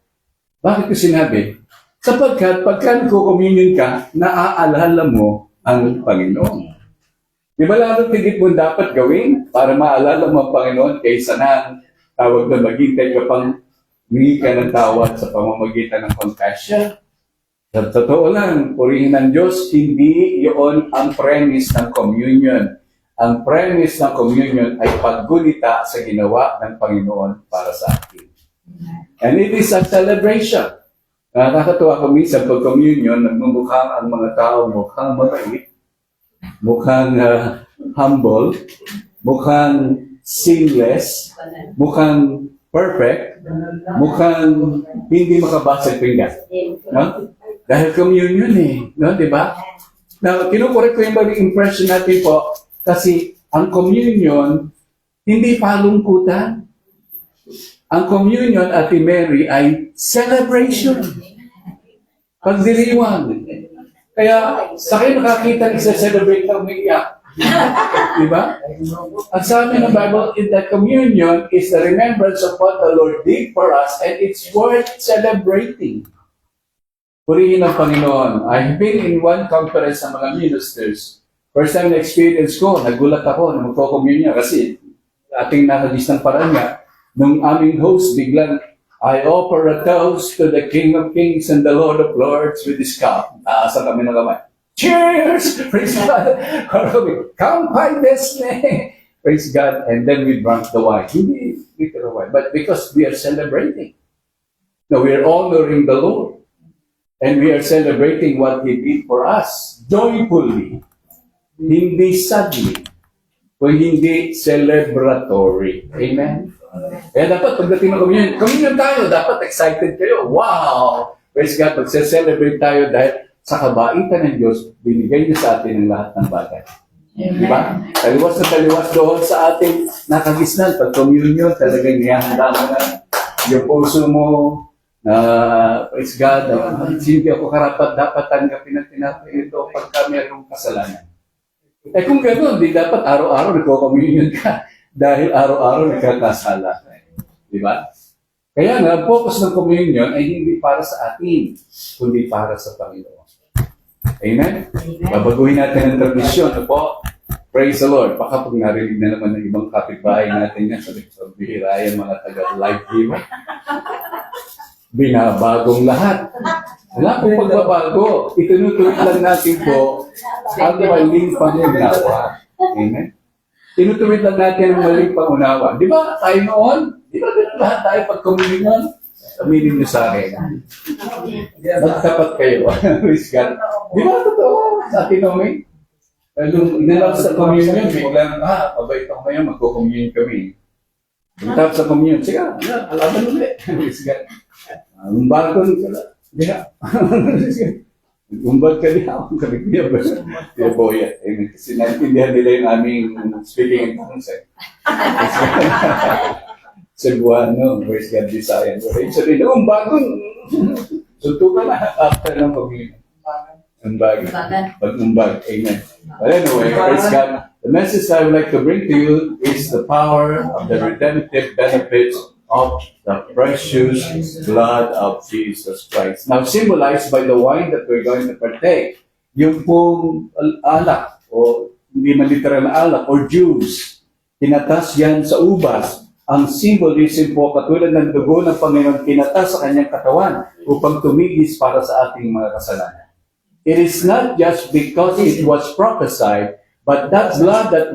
Bakit ko sinabi? Sapagkat pagka nagko-communion ka, naaalala mo ang Panginoon. Di ba lalo tigit mo dapat gawin para maalala mo ang Panginoon kaysa na tawag na maghintay ka pang humingi ka ng tawad sa pamamagitan ng confession? Sa totoo lang, purihin ng Diyos, hindi iyon ang premise ng communion. Ang premise ng communion ay paggunita sa ginawa ng Panginoon para sa atin. And it is a celebration. Nakakatuwa ko minsan pag communion, nagmumukhang ang mga tao mukhang mabait, mukhang humble, mukhang sinless, mukhang perfect, mukhang hindi makabasag pinggan. No? Dahil communion no? Diba? Now, kinukorek ko yung bagay impression natin po kasi ang communion hindi palungkutan. Ang communion, Ate Mary, ay celebration. Pagdiriwang. Kaya, sa akin nakakita isa-celebrate ng umiiyak. Diba? Ang sabi ng Bible, in the communion is the remembrance of what the Lord did for us and it's worth celebrating. Purihin ang Panginoon. I've been in one conference ng mga ministers. First time na-experience ko, nagulat ako na magko-communion kasi ating nakagisang paraan nga, nung aming host, biglang, I offer a toast to the King of Kings and the Lord of Lords with this cup. Taasa kami ng kamay. Cheers! Praise God! Kampai Desne! Praise God! And then we drank the wine. Hindi literal wine, but because we are celebrating. No, we are honoring the Lord. And we are celebrating what He did for us. Joyfully. Hindi sadly. Kung hindi celebratory. Amen? Kaya dapat pagdating ng communion tayo, dapat excited kayo. Wow! Praise God, magse-celebrate tayo dahil sa kabaitan ng Diyos, binigay niya sa atin ang lahat ng bagay. Di ba? Taliwas na taliwas doon sa ating nakagisnan. Pag communion, talagang niyahanda mo na yung puso mo, praise God, hindi ako karapat dapat tanggapin ang tinapay ito pagka mayroong kasalanan. Eh kung gano'n, di dapat araw-araw nagko-communion ka dahil araw-araw nagkakasala. Di ba? Kaya nga, ang focus ng communion ay hindi para sa atin, kundi para sa Panginoon. Amen? Babaguhin natin ang tradisyon. Po, praise the Lord. Baka pag narinig na naman ng ibang kapitbahay natin yan, sabi bihira yan mga taga-live giver. Binabagong lahat. Wala pong pagbabago. Itinutuloy lang natin po ang maling pangunawa. Amen? Tinutuloy lang natin ang maling pangunawa. Di ba tayo noon? Di ba lahat tayo pag-communion? Aminin niyo sa akin. Magtapat kayo. Praise God. Di ba totoo sa atin namin? Nung inalaw sa communion, biglang, mabait ako ngayon, magko-communion kami. Pagkatapos sa communion, sige, alaban ulit. Praise God. Umbagon ka na. Hindi na. Umbag ka niya. Ang kaligyan ba? Kaya po yan. Kasi naintindihan nila yung aming speaking in tongues. Cebuano, praise God, Visayan. Actually, umbagon. Suntukan na after ng communion. Umbag. Pag-umbag. Amen. But anyway, praise God. The message I would like to bring to you is the power of the redemptive benefits of the precious blood of Jesus Christ. Now, symbolized by the wine that we're going to partake, yung pong alak, o hindi man literal na alak, or juice, tinatas yan sa ubas. Ang symbolism po, katulad ng dugo ng Panginoon, tinatas sa kanyang katawan upang tumigis para sa ating mga kasalanan. It is not just because it was prophesied, but that blood that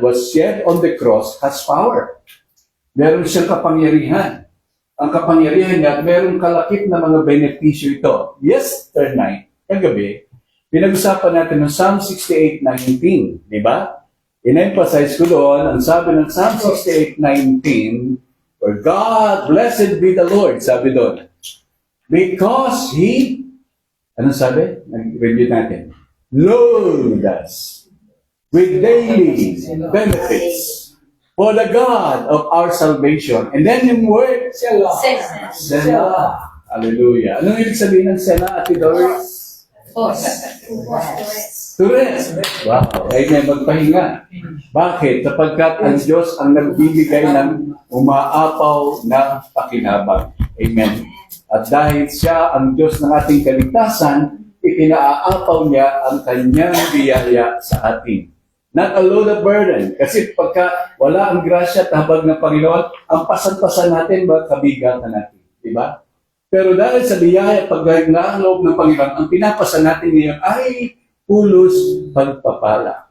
was shed on the cross has power. Meron siyang kapangyarihan. Ang kapangyarihan niya, merong kalakip na mga benepisyo ito. Yesterday, kagabi, pinag-usapan natin ng Psalm 68:19, di ba? In-emphasize ko doon, ang sabi ng Psalm 68:19, for God, blessed be the Lord, sabi doon. Because He, anong sabi? Nag-review natin. Load us with daily benefits for the God of our salvation. And then yung word, Selah. Hallelujah. Anong ibig sabihin ng Selah, Ate Doris? To rest. Wow. Amen. Magpahinga. Bakit? Sapagkat ang Diyos ang nagbibigay ng umaapaw na pakinabang. Amen. At dahil siya ang Diyos ng ating kaligtasan, ipinaapaw niya ang kanyang biyaya sa atin. Not a load of burden. Kasi pagka wala ang grasya at habag ng Panginoon, ang pasan-pasan natin, kabigatan natin. Diba? Pero dahil sa biyaya at pagkainloob ng Panginoon, ang pinapasa natin ngayon ay pulos pagpapala,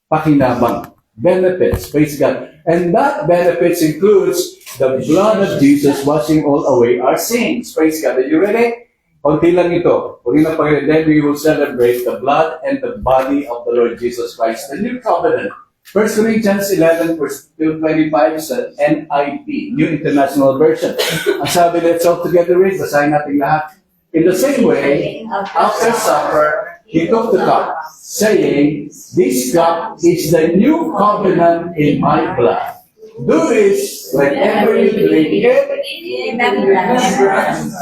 pakinabang, benefits, praise God. And that benefits includes the blood of Jesus washing all away our sins. Praise God. Are you ready? Kunti lang ito. Then we will celebrate the blood and the body of the Lord Jesus Christ, the new covenant. 1 Corinthians 11, verse 25 sa NIV, New International Version. Ang sabi, let's all together read, basahin natin lahat. In the same way, after supper, He took the cup, saying, this cup is the new covenant in my blood. Do this whenever you drink it in remembrance.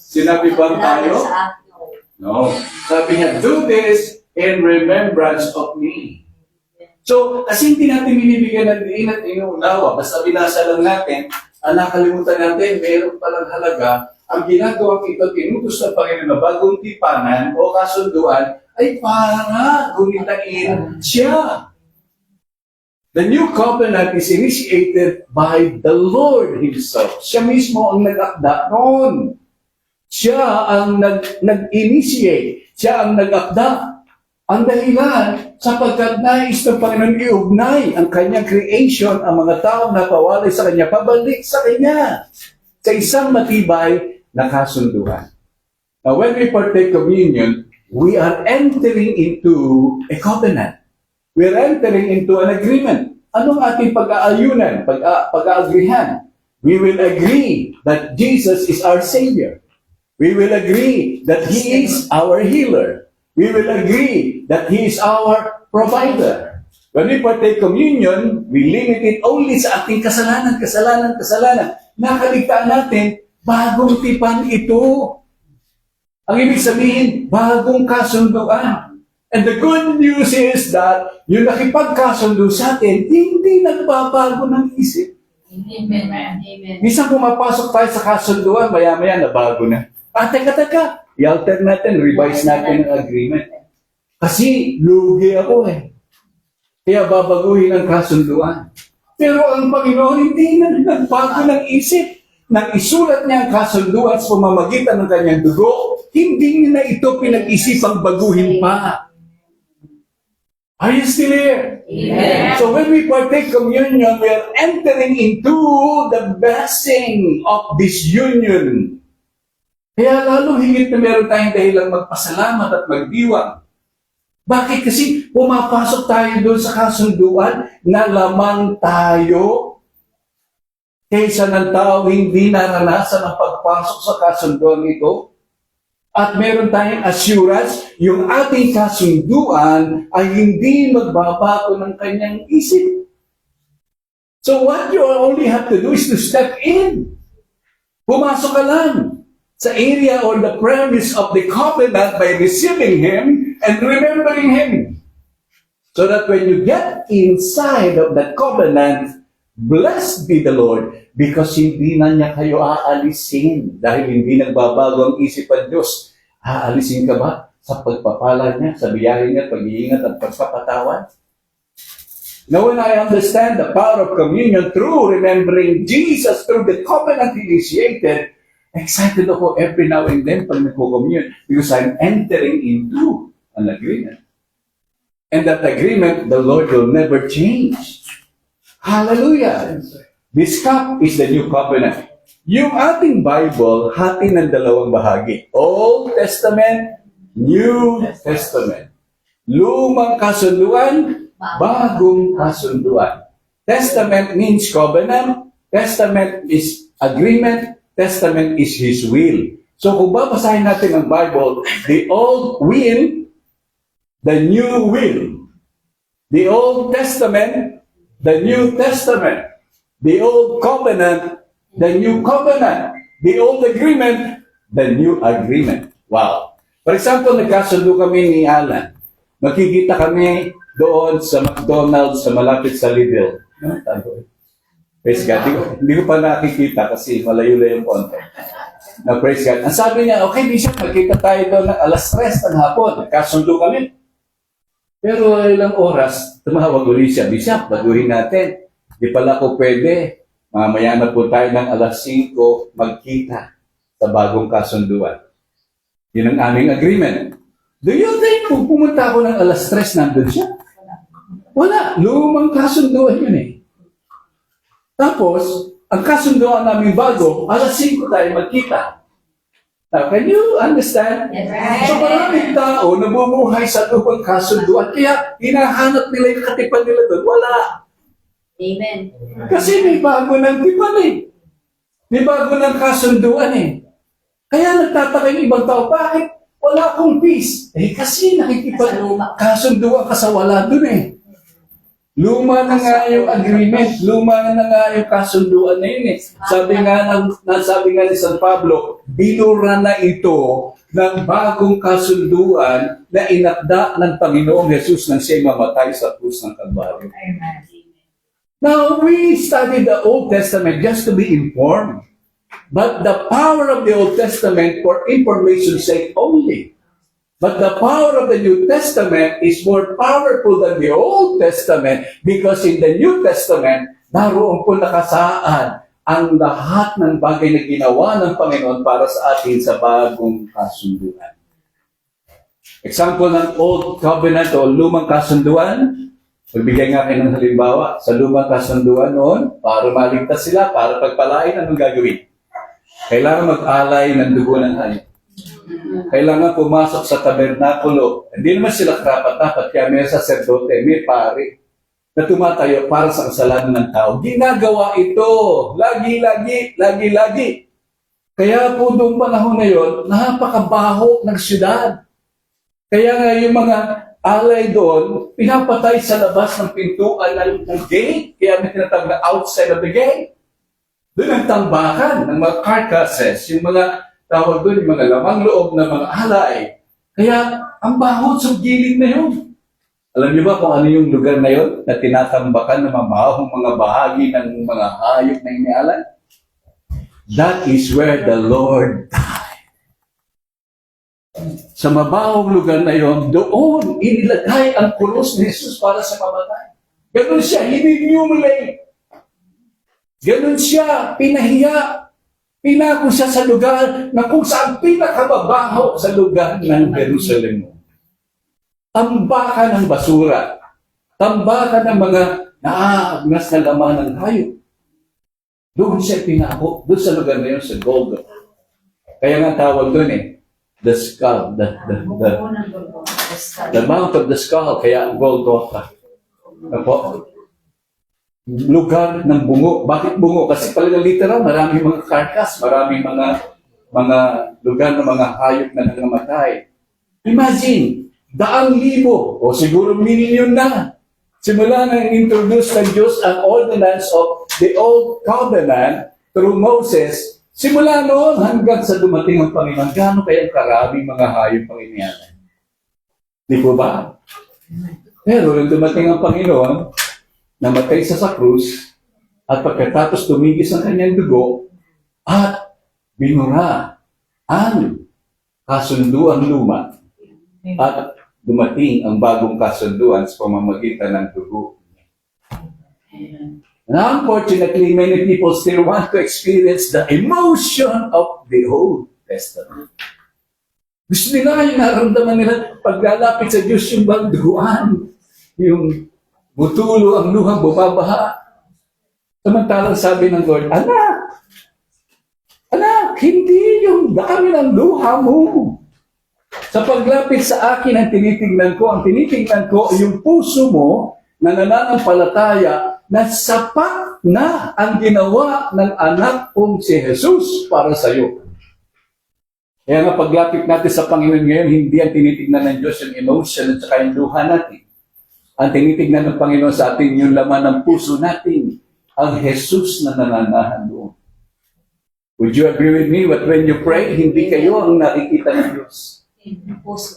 Sinabi ba tayo? No. Sabi niya, do this in remembrance of me. So, kasi hindi natin binibigyan ng diin at inuunawa, basta binasa lang natin, ang nakalimutan natin, mayroon palang halaga. Ang ginagawa ito, tinutos ng Panginoon na bagong tipanan o kasunduan ay para gumitain siya. The new covenant is initiated by the Lord Himself. Siya mismo ang nag-akda noon. Siya ang nag-initiate. Siya ang nag-akda. Ang dahilan, sapagkat nais ng Panginoon iugnay ang kanyang creation, ang mga taong napawalay sa kanya, pabalik sa kanya, sa isang matibay na kasunduan. Now, when we partake communion, we are entering into a covenant. We are entering into an agreement. anong ating pag-aayunan, pag-aagrihan? We will agree that Jesus is our Savior. We will agree that He is our healer. We will agree that He is our provider. When we partake communion, we limit it only sa ating kasalanan. Nakaligtaan natin, bagong tipan ito. Ang ibig sabihin, bagong kasunduan. And the good news is that yung nakipagkasundo sa atin, hindi nagbabago ng isip. Amen. Amen. Minsan pumapasok tayo sa kasunduan, maya-maya nabago na. Teka, i-alter natin, revise natin ang agreement. Kasi lugi ako eh. Kaya babaguhin ang kasunduan. Pero ang Panginoon hindi na nagbago ng isip. Nang isulat niya ang kasunduan sa pamamagitan ng kanyang dugo, hindi niya na ito pinag-isipang baguhin pa. Are you still here? Amen. So when we partake communion, we are entering into the blessing of this union. Kaya lalo higit na meron tayong dahilang magpasalamat at magdiwang. Bakit? Kasi pumapasok tayo doon sa kasunduan na lamang tayo kaysa ng tao hindi naranasan ang pagpasok sa kasunduan ito. At meron tayong assurance, yung ating kasunduan ay hindi magbabago ng kanyang isip. So what you only have to do is to step in. Pumasok ka lang sa area or the premise of the covenant by receiving Him and remembering Him. So that when you get inside of that covenant, blessed be the Lord because hindi na niya kayo aalisin dahil hindi nagbabago ang isipan Diyos. Aalisin ka ba sa pagpapala niya, sa biyaya niya, pag-iingat at pagpapatawan? Now when I understand the power of communion through remembering Jesus through the covenant He initiated, excited ako every now and then pag nagko-commune because I'm entering into an agreement. And that agreement, the Lord will never change. Hallelujah! This cup is the new covenant. Yung ating Bible, hati ng dalawang bahagi. Old Testament, New Testament. Lumang kasunduan, bagong kasunduan. Testament means covenant. Testament is agreement. Testament is His will. So kung babasahin natin ang Bible, the old will, the new will. The Old Testament, the New Testament. The Old Covenant, the New Covenant. The Old Agreement, the New Agreement. Wow. For example, nagkasundo kami ni Alan. Makikita kami doon sa McDonald's sa malapit sa Lidl. Praise God. Hindi ko pa nakikita kasi malayo-layo yung konti. Na praise God. Ang sabi niya, okay, Bishop, magkita tayo doon ng alas 3 ng hapon. Nagkasundo kami. Pero ilang oras, tumawag ulit siya, Bishop, baguhin natin. Di pala ko pwede. Mamaya na po tayo ng alas 5 magkita sa bagong kasunduan. Yun ang aming agreement. Do you think kung pumunta ako ng alas 3, nandun siya? Wala. Lumang kasunduan yun eh. Tapos, ang kasunduan namin bago, alas 5 tayo magkita. Now, can you understand? Yes. So maraming tao namumuhay sa lumang kasunduan, kaya hinahanap nila yung katipan nila doon. Wala. Amen. Kasi may bago ng tipan eh. May bago ng kasunduan eh. Kaya nagtataka yung ibang tao, bakit wala akong peace? Eh kasi kasunduan ka sa wala dun eh. Luma na nga yung agreement, luma na nga yung kasunduan na yun eh. Sabi nga ni San Pablo, binura na ito ng bagong kasunduan na inakda ng Panginoong Jesus nang siya'y mamatay sa krus ng Kalbaryo. Now, we studied the Old Testament just to be informed. But the power of the Old Testament for information's sake only. But the power of the New Testament is more powerful than the Old Testament because in the New Testament, naroon po nakasaad ang lahat ng bagay na ginawa ng Panginoon para sa atin sa bagong kasunduan. Example ng Old Covenant o lumang kasunduan, magbigay nga kayo ng halimbawa, sa lumang kasunduan noon, para maligtas sila, para pagpalain, anong gagawin? Kailangan mag-alay ng dugo ng hayop. Kailangan pumasok sa tabernakulo. Hindi naman sila karapat-dapat, kaya may saserdote, may pari. na tumatayo para sa kasalanan ng tao. Ginagawa ito. Lagi. Kaya po noong panahon na yun, napakabaho ng syudad. Kaya nga yung mga alay doon, pinapatay sa labas ng pintuan ng gate. Kaya may tinatawag na outside of the gate. Doon ang tambakan ng mga carcasses, yung mga tawag doon, yung mga lamang loob ng mga alay. Kaya ang baho sa gilid na yun. Alam niyo ba kung ano yung lugar na yun na tinatambakan ng mabahong mga bahagi ng mga hayop na inialay? That is where the Lord died. Sa mabahong lugar na yun, doon inilagay ang krus ni Jesus para sa mamatay. Ganun siya, hinihumulate. Ganun siya, pinahiya. Pinako siya sa lugar na kung saan pinakababaho sa lugar ng Jerusalem. Tambakan ng basura. Tambakan ng mga naagnas na laman ng hayop. Doon siya pinako. Doon sa lugar na yun, sa Golgotha. Kaya nga tawag doon the skull. The mouth of the skull. Kaya Golgotha. Ako? Lugar ng bungo. Bakit bungo? Kasi pala literal, maraming mga karkas, maraming mga lugar ng mga hayop na nangamatay. Imagine, 100,000 o siguro milyon na. Simula nang introduce ng Diyos ang ordinance of the Old Covenant through Moses, simula noon hanggang sa dumating ang Panginoon, gaano kayang karaming mga hayop ang inialay? Di po ba? Pero nung dumating ang Panginoon, namatay sa krus, at pagkatapos tumigis ang kanyang dugo, at binura ang kasunduan luma, at dumating ang bagong kasunduan sa pamamagitan ng dugo. Now, unfortunately, many people still want to experience the emotion of the Old Testament. Gusto nila yung naramdaman nila paglalapit sa Diyos yung bagduguan, yung butulo ang luha, bumabaha. Samantalang sabi ng Lord, Anak, hindi yung dami ng luha mo. Sa paglapit sa akin ang tinitingnan ko yung puso mo na nananampalataya na sapat na ang ginawa ng anak kong si Jesus para sa iyo. Kaya nga paglapit natin sa Panginoon ngayon, hindi ang tinitingnan ng Diyos yung emotion at saka yung luha natin. Ang tinitignan ng Panginoon sa atin yung laman ng puso natin, ang Jesus na nananahan doon. Would you agree with me that when you pray, hindi kayo ang nakikita ng Diyos?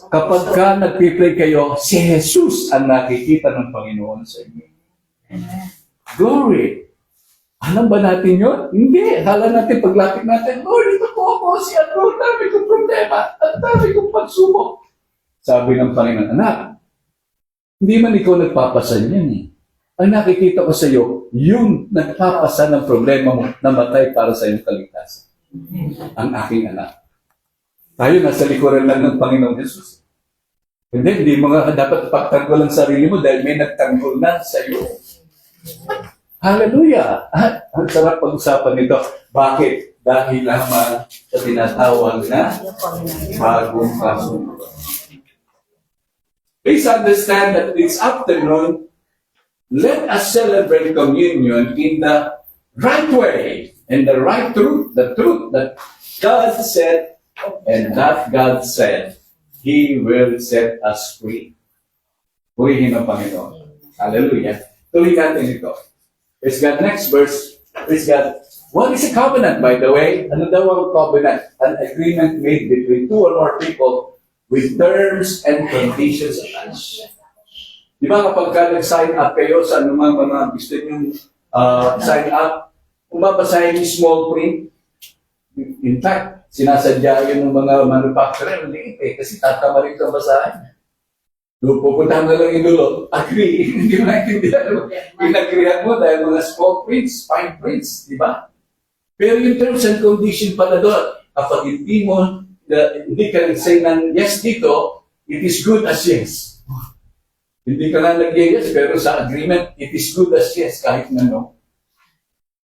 Kapag ka nagpipray kayo, si Jesus ang nakikita ng Panginoon sa inyo. Glory! Alam ba natin yun? Hindi. Hala natin paglapit natin, Lord, ito po ako, si Lord, dami kong problema, at dami kong pagsubok. Sabi ng Panginoon, anak, hindi man ikaw nagpapasan yan eh. Ang nakikita ko sa iyo, yung nagpapasan ng problema mo, namatay para sa iyong kaligtasan. Ang aking anak. Tayo nasa likuran lang ng Panginoong Jesus. Hindi mo nga dapat pagtanggol ang sarili mo dahil may nagtanggol na sa iyo. Hallelujah! Ang sarap pag-usapan nito. Bakit? Dahil lamang sa tinatawag na bagong kasunod. Please understand that this afternoon, let us celebrate communion in the right way, in the right truth, the truth that God said, and that God said, He will set us free. Purihin ang Panginoon. Hallelujah. Tuloy natin ito. Praise God. Next verse. Praise God. What is a covenant, by the way? Ano daw ang covenant? An agreement made between two or more people with terms and conditions attached. Di ba kapag ka nag-sign up kayo sa anumang mga gusto nyo sign up, kung babasahin yung small print, in fact, sinasadya yun ng mga manufacturer, hindi kasi tatama rin kang basahin. Doon pupunta na lang yung dulo, agree, hindi mo naintindihan. Pinagrihan mo dahil mga small prints, fine prints, di ba? Pero yung terms and condition pala doon, kapag hindi ka nag-say ng yes dito, it is good as yes. Hindi ka na nag-yes, pero sa agreement, it is good as yes, kahit na no.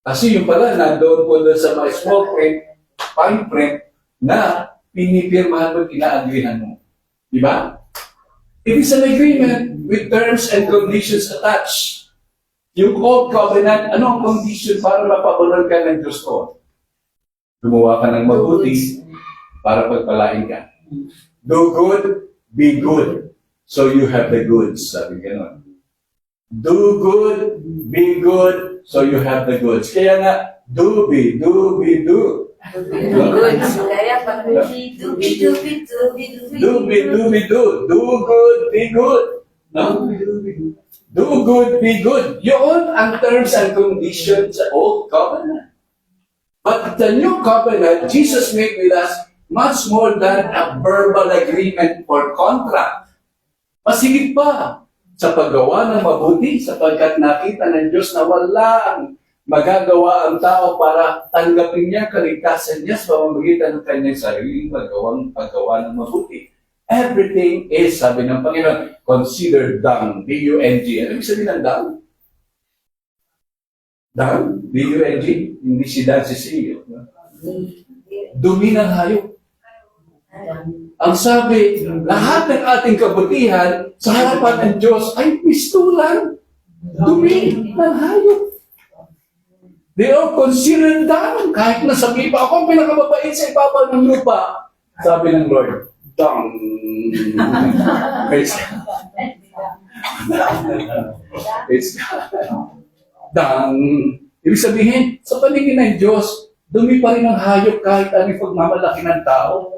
Kasi yung pala, nandoon po doon sa mga small print, fine print, na pinipirmahan mo, ina-agreehan mo. Di ba? It is an agreement with terms and conditions attached. Yung Old Covenant, ano ang condition para mapabunan ka ng Diyos ko? Gumawa ka ng mabuti para pagpalain ka. Do good, be good. So you have the goods. Sabi gano'n. Do good, be good, so you have the goods. Kaya nga, do. Good. Kaya pag dubi. Do good, be good. No? Do good, be good. Yun ang terms and conditions sa Old Covenant. But the New Covenant, Jesus made with us much more than a verbal agreement or contract. Masigit pa sa paggawa ng mabuti sapagkat nakita ng Diyos na walang magagawa ang tao para tanggapin niya kaligtasan niya sa pamamagitan ng kanyang sariling paggawa ng mabuti. Everything is, sabi ng Panginoon, considered dung. D-U-N-G. Ano ibig sabihin ng dung? Dung? D-U-N-G? Hindi si Dan Cecilio. Dumi ng hayop. Ang sabi, lahat ng ating kabutihan sa harapan ng Diyos ay pistulan. Dumi ng hayop. They are considered dung. Kahit nasabi pa ako ang pinakamabait sa ibabaw ng lupa. Sabi ng Lord, dung. It's dung. Ibig sabihin, sa paligid ng Diyos, dumi pa rin ang hayop kahit anong pagmamalaki ng tao.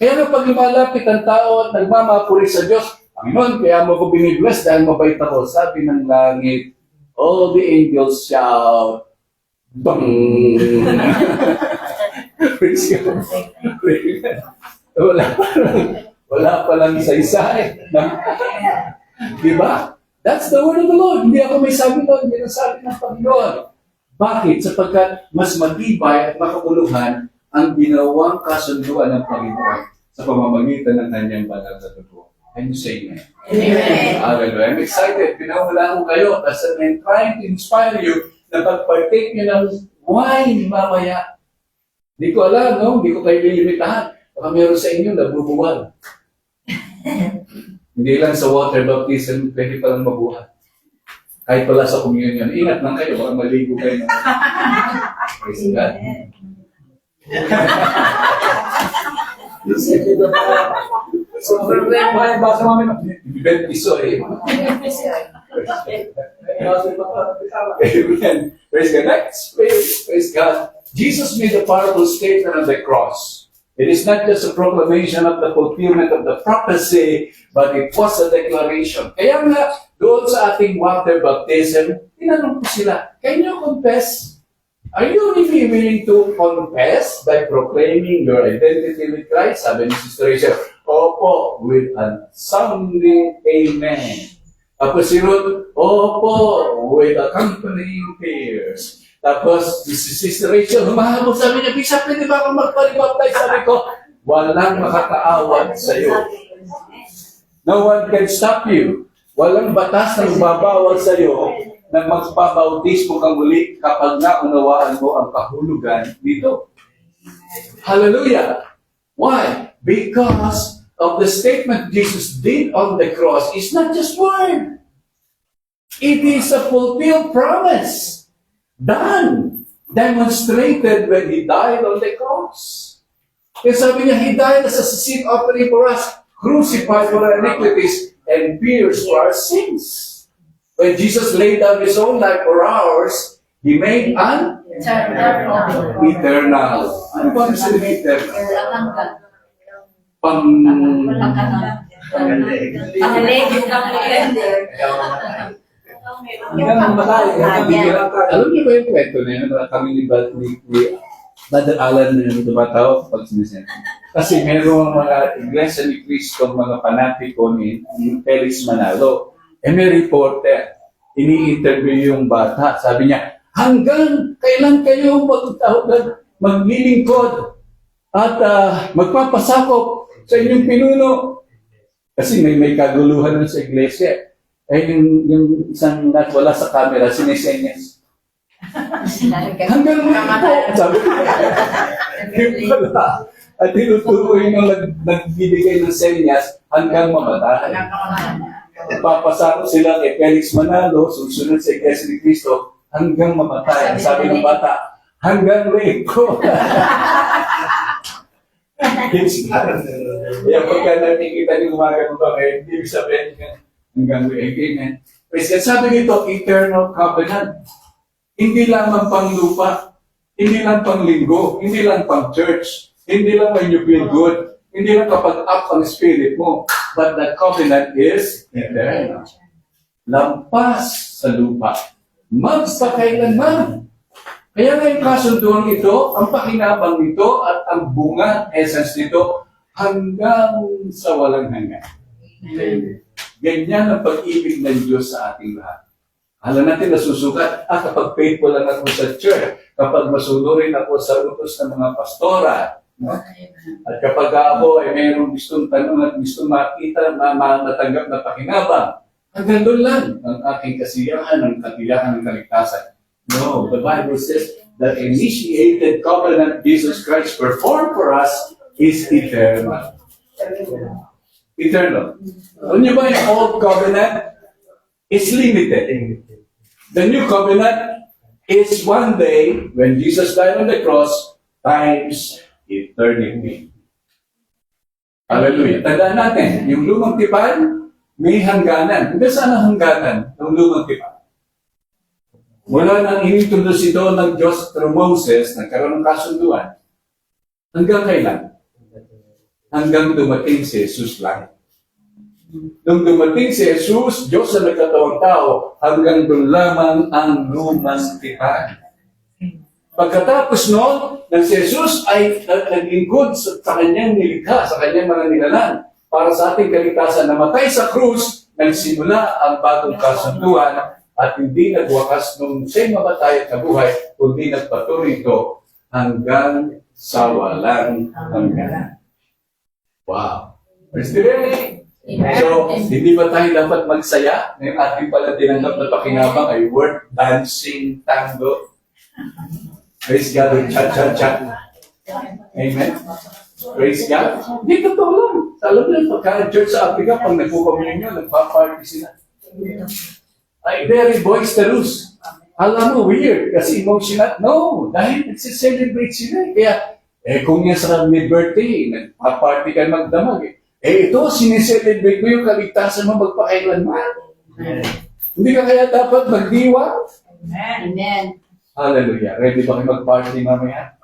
Kaya nga pag lumalapit ang tao at nagmamapuri sa Diyos, Panginoon, kaya mo ko binibless dahil mabait ako. Sabi ng langit, all the angels shout, bang! Praise God. Wala pa lang isa-isa eh. Diba? That's the word of the Lord. Hindi ako may sabi doon, hindi ang sabi ng Panginoon. Bakit? Sapagkat mas matibay at makabuluhan ang ginawang kasunduan ng Panginoon sa pamamagitan ng kanyang banal na dugo. Can you say amen? Amen. Hallelujah. I'm excited. Pinahulaan ko kayo kasi I'm trying to inspire you na pag-partake nyo ng wine mamaya. Hindi ko alam, no? Hindi ko kayo lilimitahan. Baka meron sa inyo nabubuwal. Hindi lang sa water baptism, pwede palang mabuhat. Kahit pala sa communion. Ingat lang kayo, baka maligo kayo. Praise God. Baptiso eh. Amen. Praise God. Let's praise God. Jesus made a powerful statement on the cross. It is not just a proclamation of the fulfillment of the prophecy, but it was a declaration. Kaya nga, doon sa ating water baptism, tinanong ko sila, can you confess? Are you really willing to confess by proclaiming your identity with Christ? Sabi ni Sister Rachel, opo, with a sounding amen. Tapos si Ruth, opo, with accompanying tears. Tapos si Sister Rachel, humahabol, sabi niya, Bishop, pwede ba akong magpalibaptize? Sabi ko, walang makakaawat sa iyo. No one can stop you. Walang batas na magbabawal sa iyo na magpabautismo kang muli kapag naunawaan mo ang kahulugan dito. Hallelujah! Why? Because of the statement Jesus did on the cross is not just word. It is a fulfilled promise. Done. Demonstrated when He died on the cross. Kaya sabi niya, He died as a sin offering for us, crucified for our iniquities, and pierced for our sins. When Jesus laid down His own life for ours, He made an eternal. Ano ba ang sabi eternal? Alam niyo ba yung kwento na yun? Kami ni Brother Alan na yung tumatawa pag sinisenta. Kasi meron mga Iglesia ni Cristo, mga panatiko ni Felix Manalo. May reporter, ini-interview yung bata. Sabi niya, hanggang kailan kayo maglilingkod at magpapasakop sa inyong pinuno? Kasi may kaguluhan nun sa iglesia. Yung isang wala sa camera, sinisenyas. Hanggang po, sabi ko. At tinutuloy nung nagbibigay ng senyas hanggang mamatay. Papasaro sila kay Felix Manalo, susunod sa Iglesia ni Cristo, hanggang mamatay. Ang sabi ng bata, hanggang leeg ko. Kaya pagka nakikita niyo gumagano ba, ibig sabihin hanggang leeg. Amen. Praise God. Sabi nito, eternal covenant. Hindi lamang pang lupa, hindi lang pang linggo, hindi lang pang church, hindi lang when you feel good, hindi lang kapag up ang spirit mo, but the covenant is eternal. Lampas sa lupa, magpakailanman. Kaya nga yung kasunduan ito, ang pakinabang nito at ang bunga, essence nito, hanggang sa walang hanggan. Ganyan ang pag-ibig ng Diyos sa ating lahat. Alam natin nasusukat, kapag faithful lang ako sa church, kapag masunurin ako sa utos ng mga pastora, no? At kapag ako ay mayroong gustong tanong at gustong makita, matanggap na pakinabang, hanggang doon lang ang aking kasiyahan, ang katiyahan ng kaligtasan. No, the Bible says that initiated covenant Jesus Christ performed for us is eternal. Eternal. Alam niyo ba yung old covenant is limited. The new covenant is one day when Jesus died on the cross times eternity. Hallelujah. Tandaan natin, yung lumang tipan, may hangganan. Hindi saan ang hangganan ng lumang tipan? Mula nang inintroduce ito ng Diyos through Moses, nagkaroon ng kasunduan, hanggang kailan? Hanggang dumating si Jesus lang. Nung dumating si Jesus, Diyos na nagkatawang tao, hanggang doon lamang ang lumang tipan. Pagkatapos noon, nang si Jesus ay naglingkod sa kanyang nilikha, sa kanyang mga nilalang, para sa ating kaligtasan, namatay sa krus, nagsimula ang bagong kasunduan at hindi nagwakas nung siya'y mamatay at nabuhay, kundi nagpatuloy ito hanggang sa walang hanggan. Wow! Praise the Lord! So, hindi ba tayo dapat magsaya? Ngayong ating pala tinanggap na pakinabang ay word dancing tango. Praise God, cha-cha-cha. Amen. Praise God. Hindi totoo lang. Alam mo, pagka-church sa Africa, pag nagpukommunyon nyo, nagpa-party sila. Ay, very boisterous. Alam mo, weird. Kasi emotional. No, dahil nagsiselebrate sila. Kaya, kung yan sa mid-birthday, nagpa-party ka magdamag ito, sineselebrate mo yung kaligtasan mo magpakailanman. Hindi ka kaya dapat magdiwa? Amen. Hallelujah. Ready ba kayo mag-party mamaya?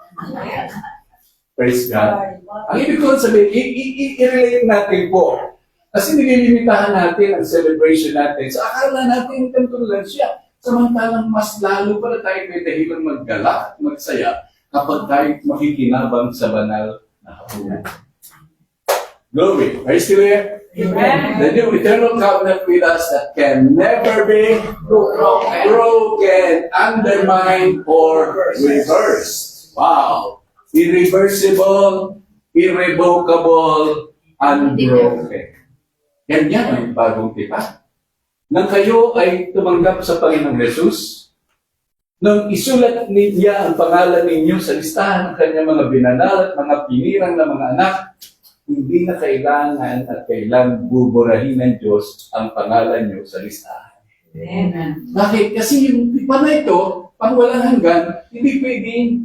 Praise God. Ang ibig ko sabihin, i-relate natin po. Kasi nililimitahan natin ang celebration natin. Sa akala natin, ganito lang siya. Samantalang mas lalo para tayo may dahilan maggalak at magsaya kapag tayo makikinabang sa banal na hapunan. Glory. Are you still here? Amen. The new eternal covenant with us that can never be broken, undermined, or reversed. Wow. Irreversible, irrevocable, unbroken. Yan ang bagong tipan. Nang kayo ay tumanggap sa Panginoong Jesus, nang isulat niya ang pangalan ninyo sa listahan ng kanyang mga binanal at mga pinirang na mga anak, hindi na kailangan at kailan buburahin ng Diyos ang pangalan nyo sa listahan. Amen. Bakit? Kasi yung tipan na ito, pang walang hanggan, hindi pwedeng,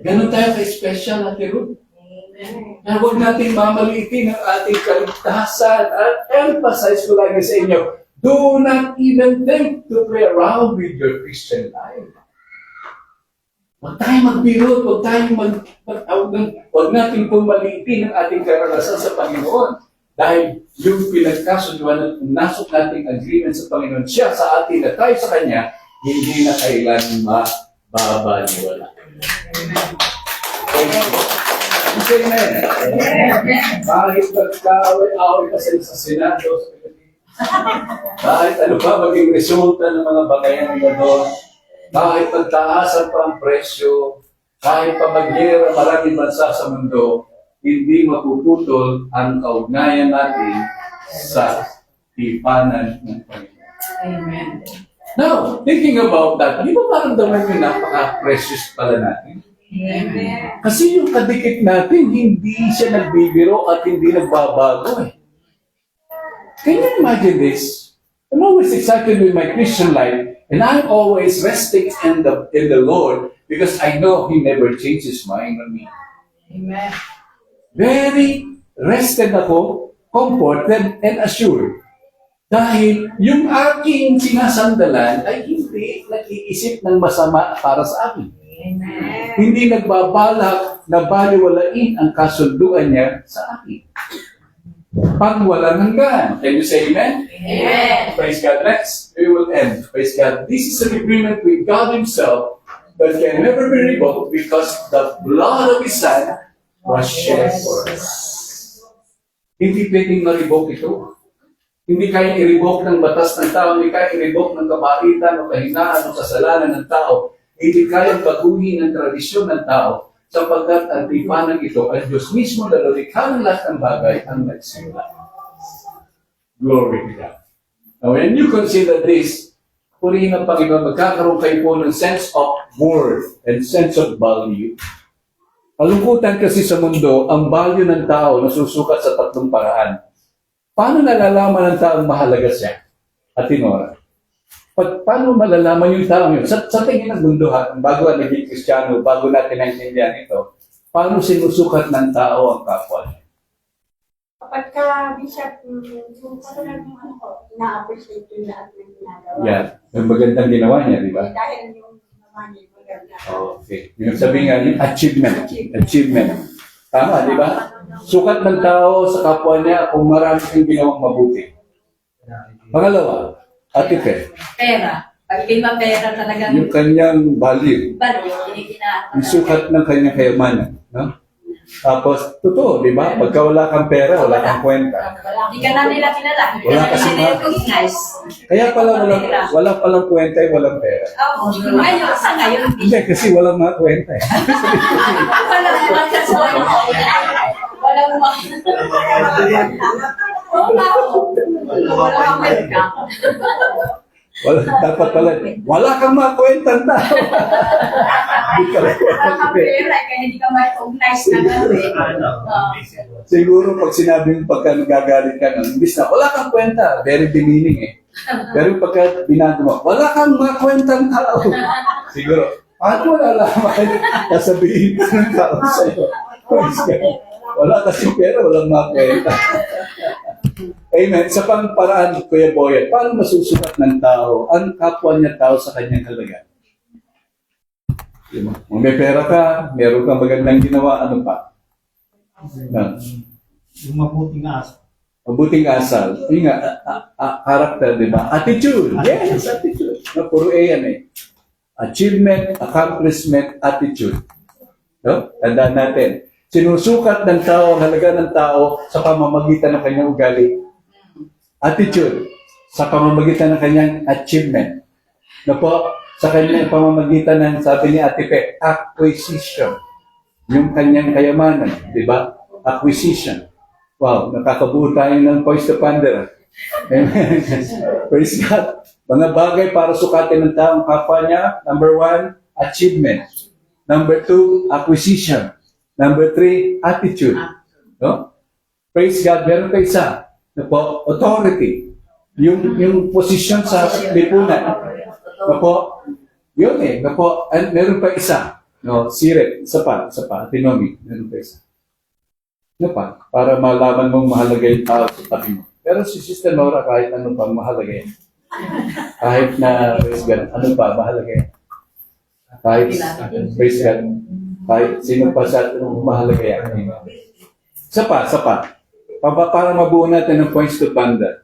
ganun tayo ka-special, Ate Ruth. Kaya huwag natin mamaliitin ang ating kaligtasan at emphasize ko lagi sa inyo, do not even think to play around with your Christian life. Huwag tayong magbiro, huwag natin pumaliitin ang ating karanasan sa Panginoon. Dahil yung pinagkasunduan at nasok nating agreement sa Panginoon, siya sa atin at tayo sa Kanya, hindi na kailan mababaliwala. Amen. Kahit nagkaaway-away kasi sa Senado, kahit ano pa maging resulta ng mga bagayan nila doon, kahit pagtaasan pa ang presyo, kahit pa magyera maraming bansa sa mundo, hindi mapuputol ang kaugnayan natin sa tipanan ng Panginoon. Amen. Now, thinking about that, di ba maramdaman nyo napaka-precious pala natin? Kasi yung kadikit natin, hindi siya nagbibiro at hindi nagbabago eh. Can you imagine this? I'm always excited with my Christian life, and I'm always resting in the Lord because I know He never changes His mind on me. Amen. Very rested ako, comforted, and assured. Dahil yung aking sinasandalan ay hindi nag-iisip ng masama para sa akin. Hindi nagbabalak na baliwalain ang kasunduan niya sa akin. Pag walang hanggan. Can you say amen? Amen. Praise God. Next, we will end. Praise God. This is an agreement with God Himself that can never be revoked because the blood of His Son was shed for us. Hindi pwedeng ma-revoke ito. Hindi kaya i-revoke ng batas ng tao, hindi kaya i-revoke ng kabaitan o kahinaan o kasalanan ng tao. Hindi kaya baguhin ng tradisyon ng tao sapagkat ang tipanan ito ay Diyos mismo na lumikha ng lahat ng bagay ang nagsimula. Glory to God. Now, when you consider this, purihin ng Panginoon, magkakaroon kayo po ng sense of worth and sense of value. Kalungkutan kasi sa mundo, ang value ng tao nasusukat sa tatlong paraan. Paano nalalaman ng taong mahalaga siya? At Tinora. Paano malalaman yung taong yun? Sa tingin ng mundo ha, bago naging Kristiyano, bago natin naintindihan ito, paano sinusukat ng tao ang kapwa niya? Kapag ka, Bishop, yung katulad ng ano ko, ina-appreciate yung lahat ng ginagawa. Yan. Yung magandang ginawa niya, di ba? Dahil yung naman yung maganda. Okay. Yung sabi nga, yung achievement. Achievement. Tama, di ba? Sukat ng tao sa kapwa niya kung marami kang ginawang mabuti. Pangalawa, Ate, Pera. Pag di ba pera talagang yung kanyang value. balik, kinikina. Yung sukat ng kanyang kayamanan. No? Tapos, totoo, di ba? Pagka wala kang pera, wala kang kwenta. Hindi ka na nila kilala. Hindi Wala ka kasi na nila recognize. Kaya pala wala palang kwenta ay walang pera. Oo. Ngayon, sa ngayon, Hindi, kasi walang mga kwenta eh. wala naman kasi wala naman. Wala kang welcome. Dapat pala, wala kang mga kwentang tao. Hindi ka lang Wala kang pera, kaya hindi ka ma-recognize na gawin. Siguro pag sinabi mo pagka nagagalit ka ng imbis na wala kang kwenta, very demeaning eh. Pero pagka binago mo, wala kang mga kwentang tao. Siguro, paano malalaman sasabihin ka ng tao sa'yo? Wala kasi pera, walang mga kwenta. Amen. Sa pang-paraan, Kuya Boyet, paano masusukat ng tao ang kapwa niya tao sa kanyang kalagayan? Diba? Kung may pera ka, meron kang magandang ginawa, ano pa? Yung mabuting asal. Mabuting asal. Yung nga, character, di ba? Attitude. Yes, attitude. No, puro A yan eh. Achievement, accomplishment, attitude. No? Tandaan natin. Sinusukat ng tao, ang halaga ng tao sa pamamagitan ng kanyang ugali. Attitude, sa pamamagitan ng kanyang achievement. No po, sa kanyang pamamagitan ng, sabi ni Ate Pe, acquisition. Yung kanyang kayamanan, di ba? Acquisition. Wow, nakakabuo tayo ng points to ponder. Amen. Praise God. Mga bagay para sukatin ng taong kapwa niya. Number 1, achievement. Number 2, acquisition. Number 3, attitude. No? Praise God. Meron pa isa. No po? Authority. Yung posisyon sa lipunan. No po? Yun eh. No po? And meron pa isa. No, Siret. Isa pa. Tinomi. Meron pa isa. Ano pa? Para malaman mong mahalaga yung tao sa tabi mo. Pero si Sister Nora, kahit ano pa, mahalaga yan. Kahit na, praise God, ano pa, mahalaga yan. Kahit, praise God, kahit sino pa sa atin mahalaga yan. Isa pa. Para mabuo natin ng points to ponder.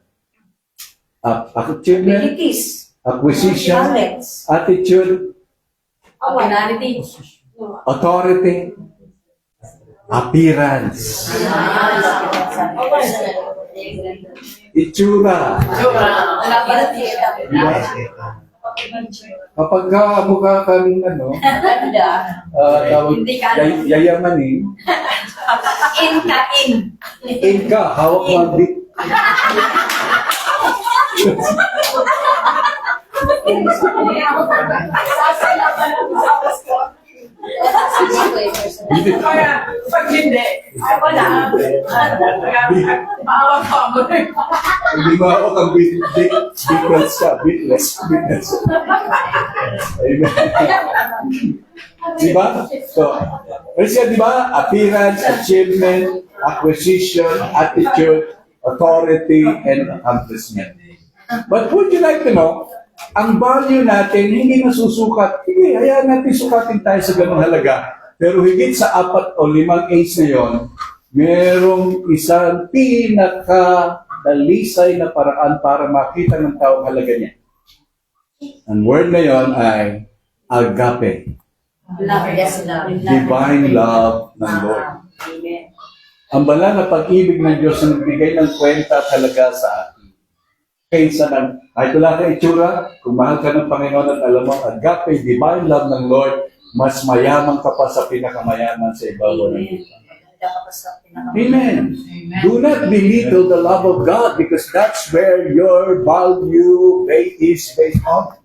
Achievement, Abilities. acquisition, Talents. attitude, Personality. authority, appearance, itsura. Wala pala tira. Diba? Kapag ka mukha kang ano, Ganda. tawag, Hindi ka- yayamanin, in ka, hawak mo ang bit. ko eh, personal. Kaya, pag hindi, ay wala. Maawa ka mo. Hindi mo ako kang beatless ka. Beatless. Amen. Diba? So, kasi diba? Appearance, achievement, acquisition, attitude, authority, and accomplishment. But would you like to know, ang value natin hindi nasusukat. Sige, hayaan natin sukatin tayo sa ganung halaga. Pero higit sa 4 o 5 A's na yon, merong isang pinaka-dalisay na paraan para makita ng tao ang halaga niya. Ang word na yon ay agape. Love, yes, love. Divine love ng Lord. Amen. Ang banal na pag-ibig ng Diyos na nagbigay ng kwenta talaga sa atin. Kaysa ng, kahit wala ka itsura, kung mahal ka ng Panginoon at alam mo, agape, divine love ng Lord, mas mayaman ka pa sa pinakamayaman sa ibabaw ng Diyos. Amen. Do not belittle the love of God because that's where your value is based on.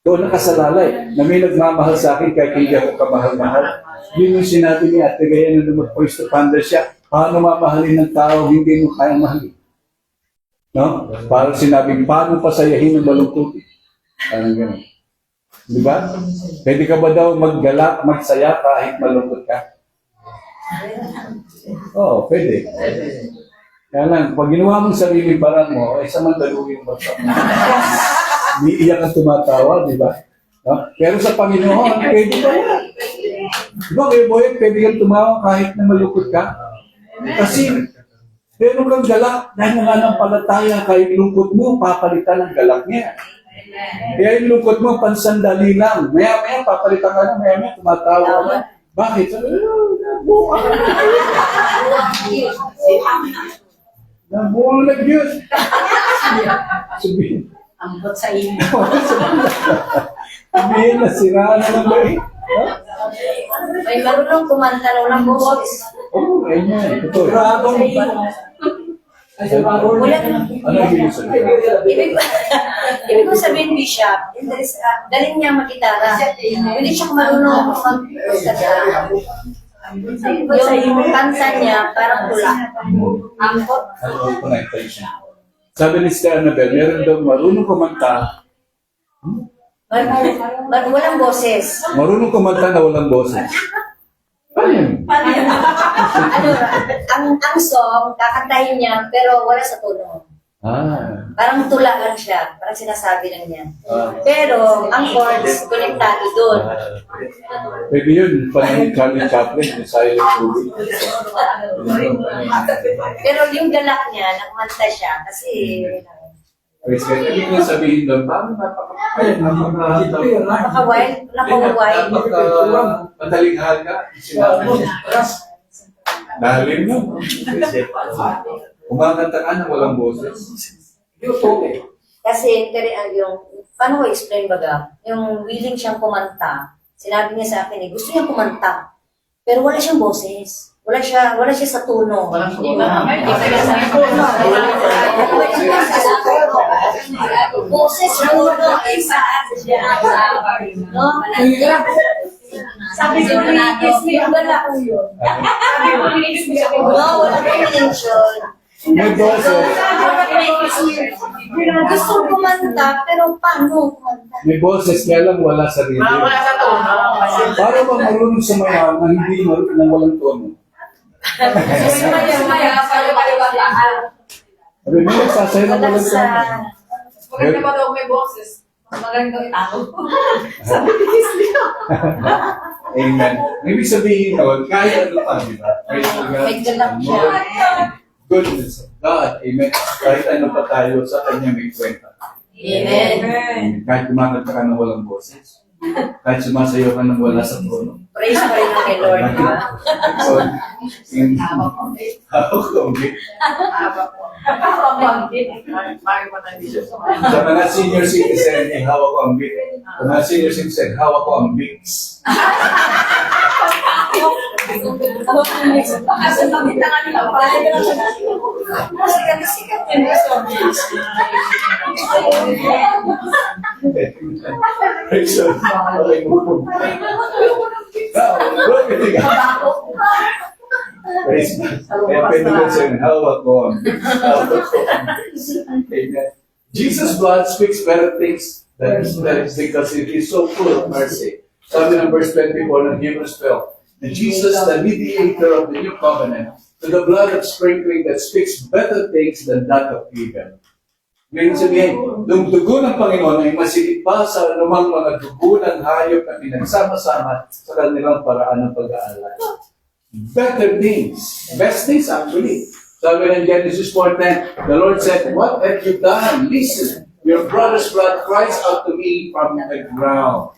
Doon nakasalalay na may nagmamahal sa akin kahit hindi ako kamahal-mahal. Yun yung sinabi ni Ate Gaya na mag-voice to Panda siya. Paano mamahalin ng tao hindi mo kayang mahalin? No? Parang sinabing, paano pasayahin ng malungkot? Parang gano'n. Di ba? Pwede ka ba daw maggalak, magsaya kahit malungkot ka? Oo, pwede. Kaya lang, pag ginawa mong sarili parang mo, ay samandaluhin mo sa iiyak ang tumatawa, di ba? No? Pero sa Panginoon, pwede ba yan? Di ba, Kuya Boyet, pwede kang tumawa kahit na malungkot ka? Kasi, meron kang galak dahil nananampalataya kahit lungkot mo, papalitan ang galak niya. Kaya yung lungkot mo, pansandali lang. Maya-maya, papalitan ka na, maya-maya, tumatawa ka. Bakit? Sabi, nabuo na Diyos. Sabihin, Ambot sa inyo. sabihin na siraan na ng bait. May marunong kumanta na walang boses. Oo, amen. Ito. Wala, Ano ang ibig sabihin? ibig ko sabihin, Bishop, galing niya magitara. Hindi siya marunong magkanta. Yung kanta niya, parang tula. Angkot. Ano ang connection? Sabi ni Sister Annabel, meron daw marunong kumanta. Walang boses. Marunong kumanta na walang boses. Paano yun? Ano, ang song, kakantahin niya, pero wala sa tono. Ah. Parang tula lang siya. Parang sinasabi lang niya. Ah. Pero, ang chords, konektado doon. Pwede yun, panahon ni Charlie Chaplin, yung silent movie. Pero yung galak niya, nakumanta siya. Kasi, Praise God. Ibig ko sabihin doon, paano napaka-wild, napaka-wild. madaling hal ka? Sinabi niya. Dahil mo. Kumakanta ka na walang boses. Kasi, yung, paano ko explain baga? Yung willing siyang kumanta. Sinabi niya sa akin, gusto niyang kumanta. Pero wala siyang boses. Wala siya sa tono. Boses, tono, no? Sabi ko ni yung gala ko yun. No, wala combination. May boses. Gusto kumanta, pero paano kumanta? May boses, kaya lang wala sa rhythm. Wala sa tono. Para ba marunong sumayaw na hindi marunong ng walang tono? Sabi mo, nagsasayaw ng walang tono. Maganda ba daw may boses? Magaling daw itago. Amen. Ibig sabihin nun, kahit ano pa, di ba? May galak siya. Goodness of God. Amen. Kahit ano pa tayo, sa Kanya may kwenta. Amen. Kahit kumakanta ka ng walang boses. Kahit sumasayaw ka ng wala sa tono. Praise pa rin ang kay Lord, di ba? So, hawak ko, okay. Sa mga senior citizen, hawak ko ang big. Sa mga senior citizen, hawak ko ang bigs. Sikat yun. Glory to God. Praise God. Kaya pwede ko sa'yo, hawak ko. Amen. Jesus' blood speaks better things than because it is so full of mercy. Sabi ng verse 24 ng Hebrews 12, the Jesus, the mediator of the new covenant, to the blood of sprinkling that speaks better things than that of Abel. Ngayon sabihin, yung dugo ng Panginoon ay masigit pa sa anumang mga dugo ng hayop na pinagsama-sama sa kanilang paraan ng pag-aalay. Better things. Best things actually. Sabi ng Genesis 4:10, the Lord said, what have you done? Listen, your brother's blood cries out to me from the ground.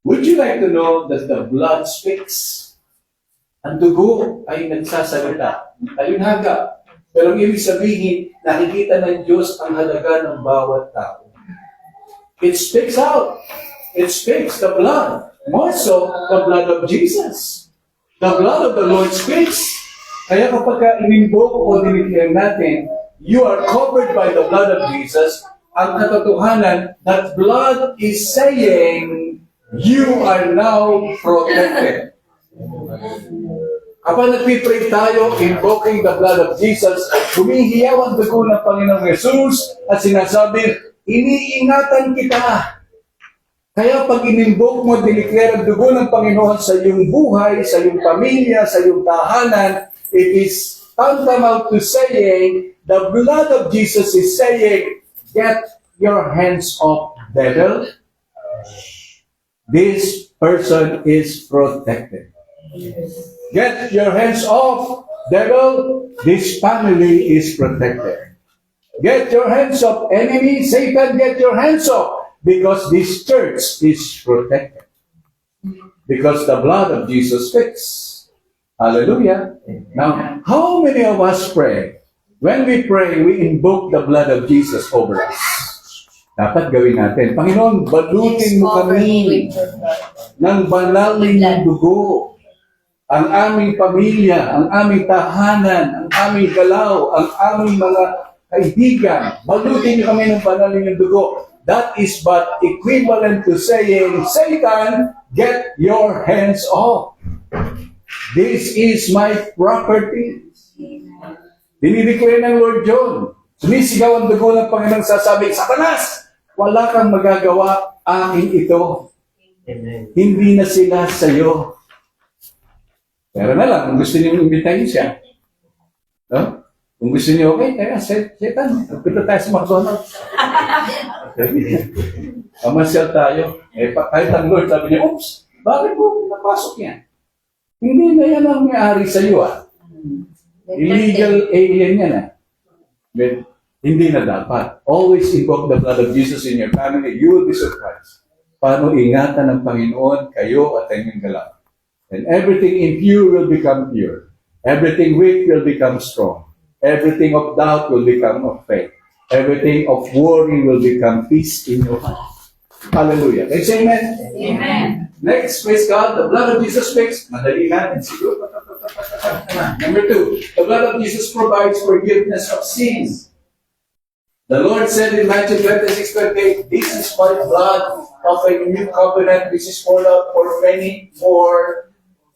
Would you like to know that the blood speaks? Ang dugo ay nagsasalita. Alinhaga. Pero ang ibig sabihin, nakikita ng Diyos ang halaga ng bawat tao. It speaks out. It speaks the blood. More so, the blood of Jesus. The blood of the Lord speaks. Kaya kapag inimbok o dinigyan natin, you are covered by the blood of Jesus. Ang katotohanan, that blood is saying, you are now protected. Kapag nagpipray tayo, invoking the blood of Jesus, humihiyaw ang dugo ng Panginoong Jesus at sinasabi, iniingatan kita. Kaya pag inimbok mo, diniklara ang dugo ng Panginoon sa iyong buhay, sa iyong pamilya, sa iyong tahanan, it is tantamount to saying, the blood of Jesus is saying, get your hands off, devil. This person is protected. Get your hands off, devil. This family is protected. Get your hands off, enemy. Satan, get your hands off. Because this church is protected. Because the blood of Jesus speaks. Hallelujah. Now, how many of us pray? When we pray, we invoke the blood of Jesus over us. Dapat gawin natin. Panginoon, balutin mo kami ng banal ng dugo. Ang aming pamilya, ang aming tahanan, ang aming galaw, ang aming mga kaibigan, balutin niyo kami ng banal ng dugo. That is but equivalent to saying, Satan, get your hands off. This is my property. Dinideclare ng Lord John. Sumisigaw ang dugo ng Panginoon, sasabi, Satanas, wala kang magagawa, akin ito. Amen. Hindi na sila sa'yo. Pero na lang, kung gusto niyo imbitahin siya. No? Kung gusto niyo, okay, kaya, Satan, punta tayo sa McDonald's. Pamasyal tayo. Kahit ang Lord, sabi niya, oops, bakit mo napasok yan? Hindi na yan ang may-ari sa'yo, ah. Illegal alien yan, ah. But, hindi na dapat. Always invoke the blood of Jesus in your family. You will be surprised. Paano ingatan ng Panginoon kayo at inyong galaw. And everything impure will become pure. Everything weak will become strong. Everything of doubt will become of faith. Everything of worry will become peace in your heart. Hallelujah. Let's say amen. Amen. Next, praise God, the blood of Jesus speaks. Madali natin siguro. Number 2, the blood of Jesus provides forgiveness of sins. The Lord said in Matthew 26:28, this is my blood of a new covenant, which is poured out for many for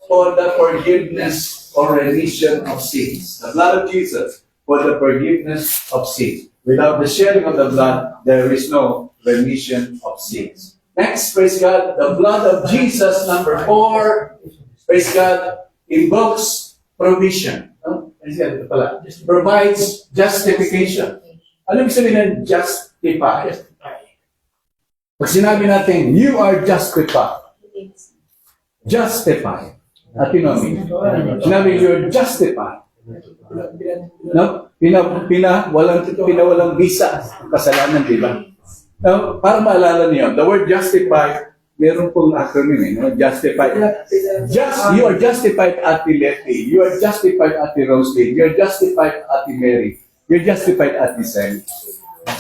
the forgiveness or remission of sins. The blood of Jesus for the forgiveness of sins. Without the shedding of the blood, there is no remission of sins. Next, praise God, the blood of Jesus, number 4, praise God, invokes provision. Praise God, ito pala. Provides justification. Ano ibig sabihin ng justify? Pag sinabi natin, you are justified. Justify. At tinomi. Sinabi, you're justified. No? Pinawalang visa. Kasalanan, di ba? Now, para maalala niyo, the word justify, meron pong acronym, no? Justify. You are justified at the Letty. You are justified at the Roslyn. You are justified at the Mary. You're justified at the same.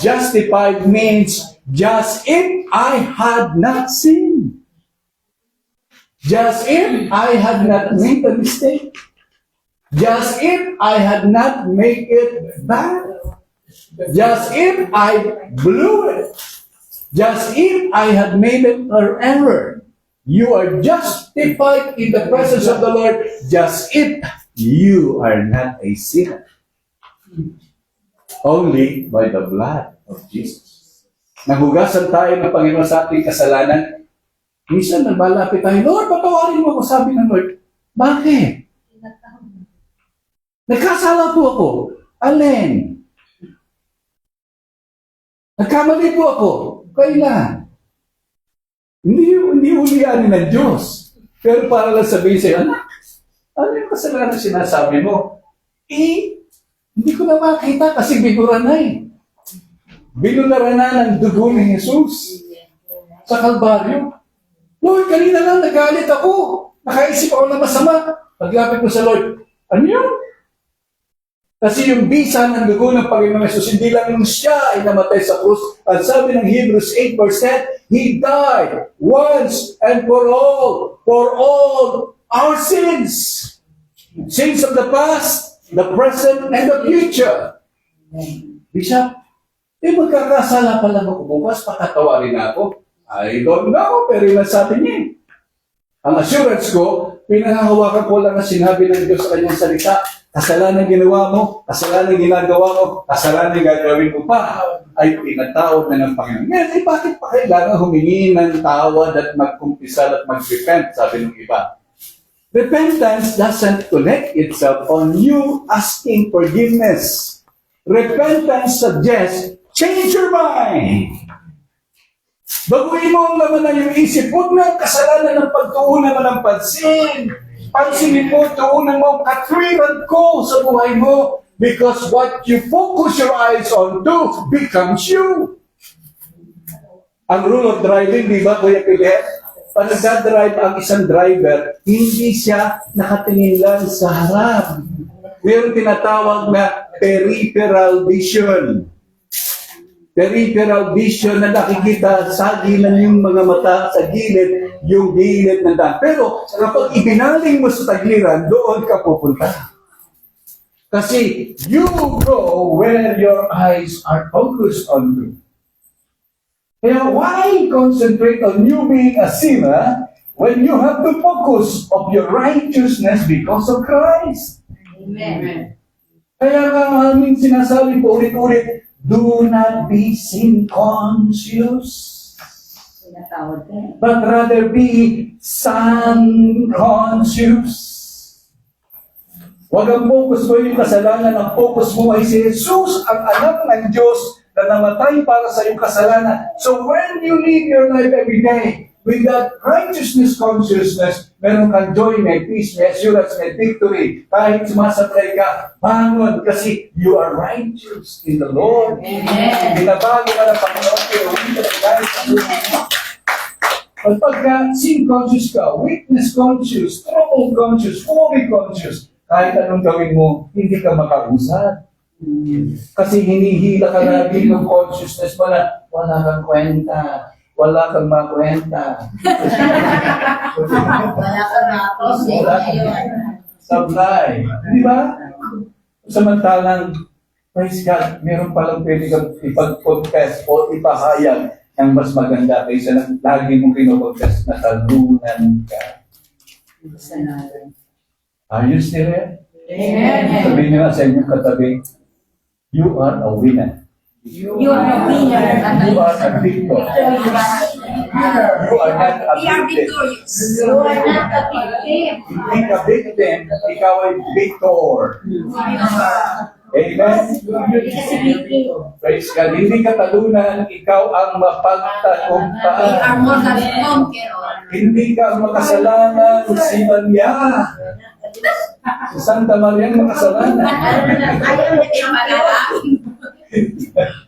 Justified means just if I had not sinned. Just if I had not made a mistake. Just if I had not made it bad. Just if I blew it. Just if I had made an error. You are justified in the presence of the Lord just if you are not a sinner. Only by the blood of Jesus. Nanghugasan tayo ng Panginoon sa ating kasalanan. Minsan nagmalapit tayo, Lord, patawarin mo ako, sabi ng Lord. Bakit? Nagkasala po ako. Alin? Nagkamali po ako. Kailan? Hindi ulianin ng Diyos. Pero para lang sabihin sa'yo, anak, ano yung kasalanan na sinasabi mo? Hindi ko na makita kasi bigura na eh. Binunara na ng dugo ni Jesus sa Kalbaryo. Lord, kanina lang nagalit ako. Nakaisip ako na masama. Paglapit ko sa Lord, ano yun? Kasi yung bisa ng dugo ng Panginoong Jesus, hindi lang yung siya ay namatay sa krus. At sabi ng Hebrews 8 verse 10, He died once and for all our sins. Sins of the past, the present, and the future. Bishop, magkakasala pa lang ako bukas, pakatawarin ako. I don't know, pero yun ang sabi niya. Ang assurance ko, pinangahawakan ko lang ang sinabi ng Diyos sa kanyang salita. Kasalanan ginawa mo, kasalanan ginagawa mo, kasalanan gagawin mo pa, ay pinatawad na ng Panginoon. Ngayon, bakit pa kailangan humingi ng tawad at magkumpisal at mag-repent, sabi ng iba. Repentance doesn't connect itself on you asking forgiveness. Repentance suggests, change your mind. Baguhin mo ang laman ng iyong isip. Huwag na ang kasalanan ng pagtuunan mo ng pansin. Pansinin mo, tuunan mo, katwiran ko sa buhay mo. Because what you focus your eyes on to becomes you. Ang rule of driving, di ba, Kuya Pilet? Pag nagdadrive ang isang driver, hindi siya nakatingin lang sa harap. Mayroong tinatawag na peripheral vision. Peripheral vision na nakikita sa gilan yung mga mata, sa gilid, yung gilid ng daan. Pero kapag ibinaling mo sa tagliran, doon ka pupunta. Kasi you go where your eyes are focused on you. Kaya why concentrate on you being a sinner when you have to focus of your righteousness because of Christ? Amen. Kaya nga aming sinasabi po ulit-ulit, do not be sin conscious, but rather be son conscious. Huwag ang focus mo yung kasalanan, ang focus mo ay si Jesus, ang anak ng Diyos na namatay para sa iyong kasalanan. So when you live your life every day with that righteousness consciousness, meron kang joy, may peace, may assurance, may victory. Kahit sumasablay ka, bangon kasi you are righteous in the Lord. Amen. Binabago ka ng Panginoon, pero hindi ka nagdahil sa buhay mo. At pagka sin conscious ka, weakness conscious, trouble conscious, worry conscious, kahit anong gawin mo, hindi ka makausad. Kasi hinihila ka lagi ng consciousness mo na wala kang kwenta, wala kang makwenta. Wala ka na ako. Supply. Di ba? Samantalang, praise God, meron palang pwede kang ipag-confess o ipahayag ng mas maganda kaysa na lagi mong kinopagkas na talunan ka. Are you still here? Amen. Sabihin nyo na sa inyong katabi, you are a winner. You are a winner. You are a victor. You are not a victim. You are not a victim. Hindi ka victim, ikaw ay victor. Amen? Praise God. Hindi ka talunan, ikaw ang We are mapagtagumpaan. more than conqueror. Hindi ka ang makasalanan, si Maria. Si Santa Maria ang makasalanan. Ayaw na kayo malalaki.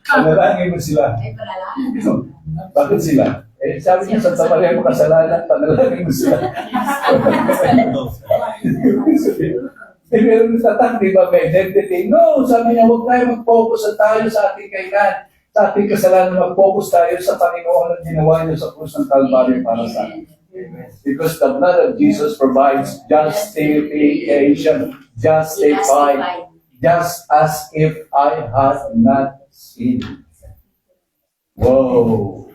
Panalangin mo sila. Ay, malalaki. Bakit sila? Sabi niya, Santa Maria ang makasalanan, panalangin mo sila. Meron tatak, di ba, may identity. No, sabi niya, huwag tayo mag-focus tayo sa ating kainan, sa ating kasalanan, mag-focus tayo sa Panginoon at ginawa niya sa krus ng Calvary para sa atin. Because the blood of Jesus provides justification, justified, just as if I had not sinned. Whoa!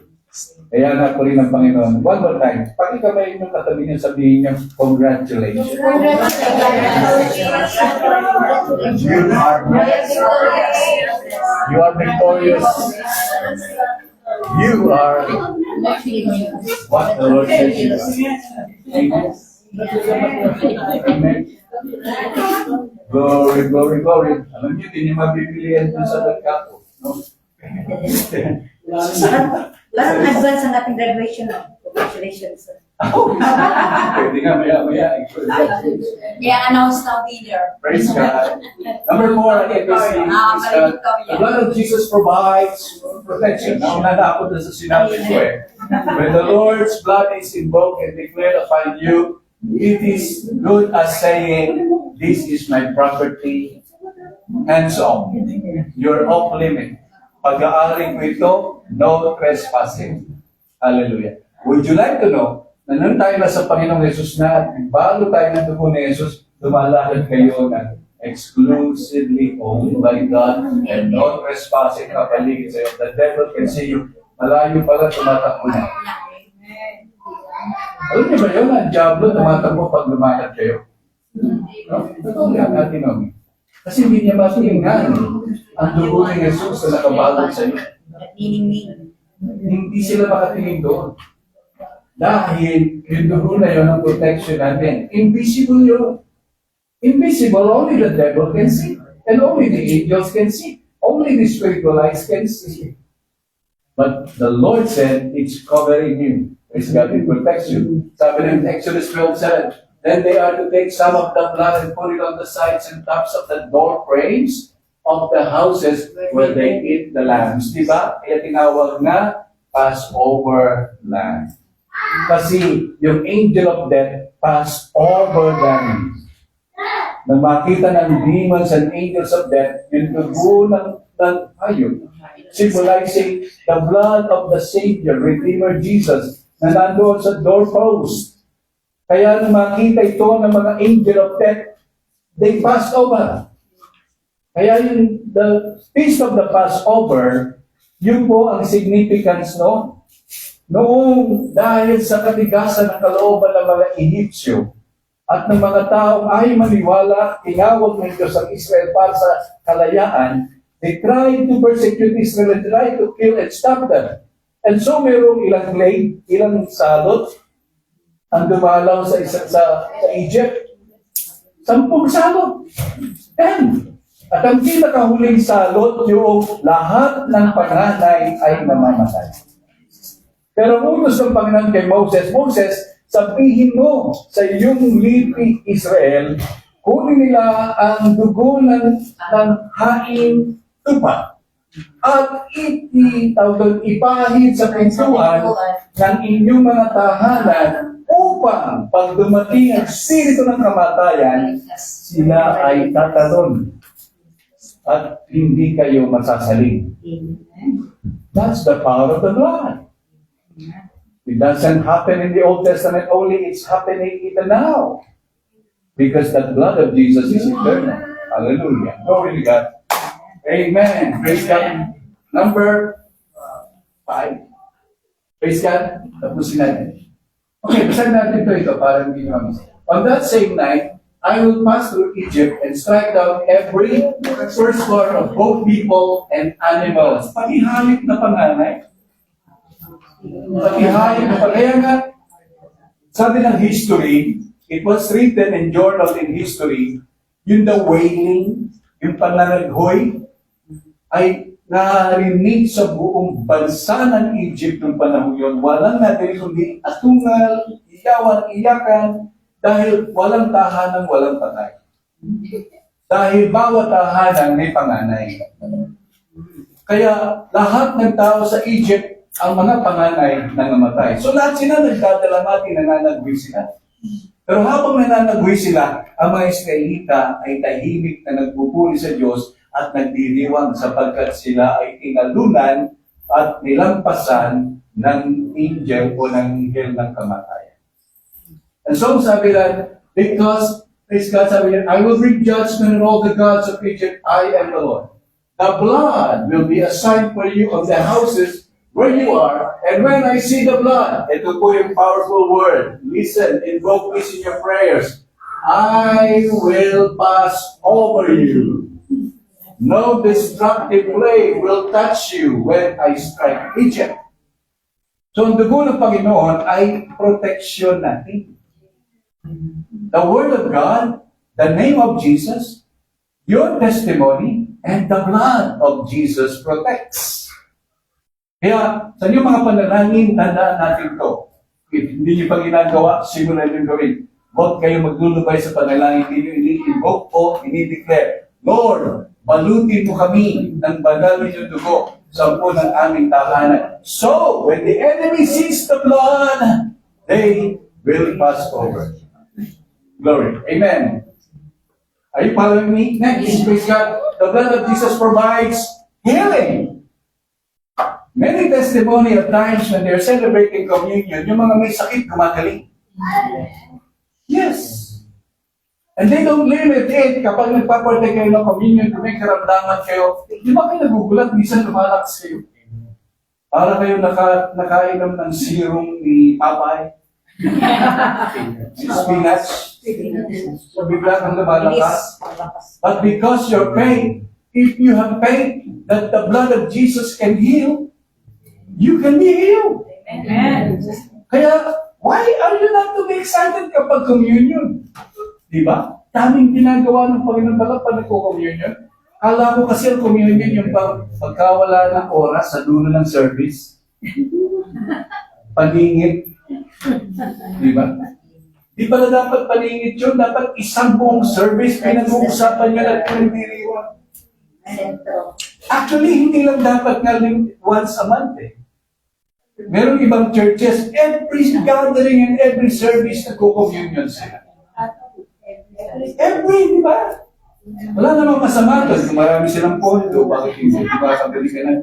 Kaya nga po rin ng Panginoon. One more time. Pakikamay yung katabi niyo, sabihin niyo, congratulations. You are blessed. You are victorious. You are what the Lord says you are. Amen. Glory, glory, glory. Alam niyo, hindi niyo mapipilian dun sa nagkapo. No? Parang advance ang ating graduation. Congratulations, sir. Pwede nga, maya-maya. I-announce na winner. Praise God. Number 4, again, praise God. The blood of Jesus provides protection. Nauna na ako sa sinabi ko eh. When the Lord's blood is invoked and declared upon you, it is good as saying, this is my property, and so on. You're off limit. Pag-aaring ko ito, no trespassing. Hallelujah. Would you like to know, na nung tayo na sa Panginoong Jesus na, bago tayo ng dugo ni Jesus, lumalakad kayo na exclusively owned by God and no trespassing kapaligid sa'yo. The devil can see you. Malayo pala, tumatakbo na. Alam niyo ba yun? Ang diablo tumatakbo pag lumakad kayo. No? Totoo yan natin, no? Kasi hindi niya matingnan ang dugo ni Jesus na nakabalot sa iyo. Hindi sila makatingin doon. Dahil yung dugo na yun ang protection natin. Invisible yun. Invisible, only the devil can see. And only the angels can see. Only the spiritual eyes can see. But the Lord said, it's covering you. It's got in protection. Sabi ng Exodus 12:7, then they are to take some of the blood and put it on the sides and tops of the door frames of the houses where they eat the lambs. Diba? Kaya tinawag na Passover lamb. Kasi yung angel of death passed over them. Nang makita ng demons and angels of death, yung dugo ng hayop, symbolizing the blood of the Savior, Redeemer Jesus, na nandoon sa doorpost. Kaya nung makita ito ng mga angel of death, they passed over. Kaya yung the feast of the Passover, yun po ang significance noon. Noong dahil sa katigasan ng kalooban ng mga Egyptyo at ng mga taong ay maniwala, tinawag ng Diyos ang Israel para sa kalayaan, they tried to persecute Israel and tried to kill and stop them. And so mayroong ilang plague, ilang salot ang dumalaw sa Egypt. 10 salot. 10. At ang pinakahuling salot, yung lahat ng panganay ay namamatay. Pero utos ng Panginoon kay Moses, Moses, sabihin mo sa iyong lipi Israel, kunin nila ang dugo ng haing tupa at ipahid sa pintuan ng inyong mga tahanan upang pag dumating ang spirito ng kamatayan, sila ay tatalon at hindi kayo masasaling. That's the power of the blood. It doesn't happen in the Old Testament only, it's happening even now. Because the blood of Jesus is eternal. Hallelujah. Glory to God. Amen. Praise God. Number 5. Praise God. Tapusin natin. Okay, basahin natin ito para hindi nyo mamiss. On that same night, I will pass through Egypt and strike down every firstborn of both people and animals. Pagihayop na panganay. Pagihayop na panganay. Kaya nga, sabi ng history, it was written and journaled in history, yung the wailing, yung pananaghoy, ay narinig sa buong bansa ng Egypt ng panahon yun. Walang natin kundi atungal, iyawan, iyakan, dahil walang tahanan, walang patay. Dahil bawat tahanan may panganay. Kaya lahat ng tao sa Egypt, ang mga panganay nangamatay. So lahat sila nagdadalamati, nanganagwi sila. Pero habang nananagwi sila, ang mga Israelita ay tahimik na nagpupuri sa Diyos at nagdiriwang sapagkat sila ay tinalunan at nilampasan ng angel o ng anghel ng kamatayan. And so sabi lang, because, praise God, sabi niya, I will bring judgment on all the gods of Egypt, I am the Lord. The blood will be a sign for you of the houses where you are, and when I see the blood, ito po yung powerful word. Listen, invoke this in your prayers. I will pass over you. No destructive plague will touch you when I strike Egypt. So, ang dugo ng Panginoon ay protection natin. The Word of God, the name of Jesus, your testimony, and the blood of Jesus protects. Kaya, sa inyong mga panalangin, tandaan natin to. If hindi niyo pa ginagawa, simulan niyo gawin. Huwag kayo maglulubay sa panalangin, hindi niyo ini-invoke o ini-declare, Lord, balutin mo kami ng banal ninyong dugo sa po ng aming tahanan. So, when the enemy sees the blood, they will pass over. Glory. Amen. Are you following me? Next, praise God. The blood of Jesus provides healing. Many testimony at times when they're celebrating communion, yung mga may sakit gumagaling. Yes. And they don't limit it kapag nagpapartake kayo ng communion, kung may karamdaman kayo, di ba kayo nagugulat, minsan lumalakas kayo. Para kayo nakainom ng serum ni Papay. Spinach. So bigla kang lumalakas. But because your faith, if you have faith that the blood of Jesus can heal, you can be healed. Amen. Kaya, why are you not to be excited kapag communion? Di ba? Daming ginagawa ng Panginoon pag nagko-communion. Kala ko kasi ang communion yung pagkawala ng oras sa dulo ng service. Paningit. Di ba? Di pala dapat paningit yun. Dapat isang buong service pinag-uusapan nyo at pinagdiriwan. Actually, hindi lang dapat nga once a month eh. Merong ibang churches, every gathering and every service nagko-communion sila. Every, di ba? Wala namang masama doon. Kung marami silang pondo, bakit hindi? Di ba, kabili ka na,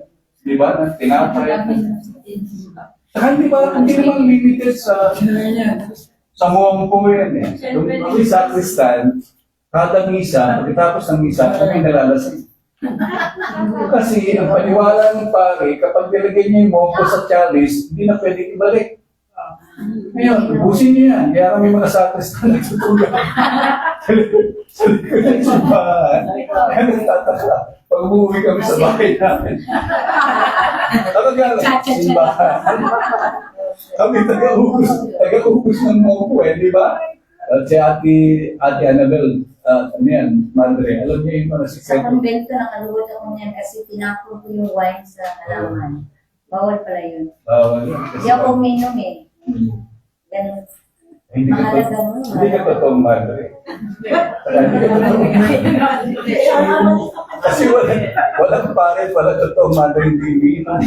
di ba, na tinapay. Saka hindi ba, hindi naman limited sa muwang po yan eh. Yung sacristan, kada misa, pagkatapos ng misa, kami nalalasing. Kasi ang paniwala ng pare, kapag nilagay niya yung mongko sa chalice, hindi na pwede ibalik. Ngayon, ubusin niyo yan. Kaya kami mga sacristan nagtutulog. Sa likod ng simbahan. Kaya nagtataka. Pag umuwi kami sa bahay namin. Talaga lang, simbahan. Kami taga-ubus ng mongko eh, di ba? At si Ate Annabel, ano yan, Madre, alam niya yung mga Sa sikreto. kumbento, nakalugot ako niyan kasi tinapon ko yung wine sa halaman. Bawal pala yun. Bawal yun. Kasi Hindi ako uminom eh. Ganun. hindi ka Mahalaga to, nun. hindi ka totoong Madre. Kaya hindi ka totoong Kasi walang pare, walang totoong Madre, hindi iniinom.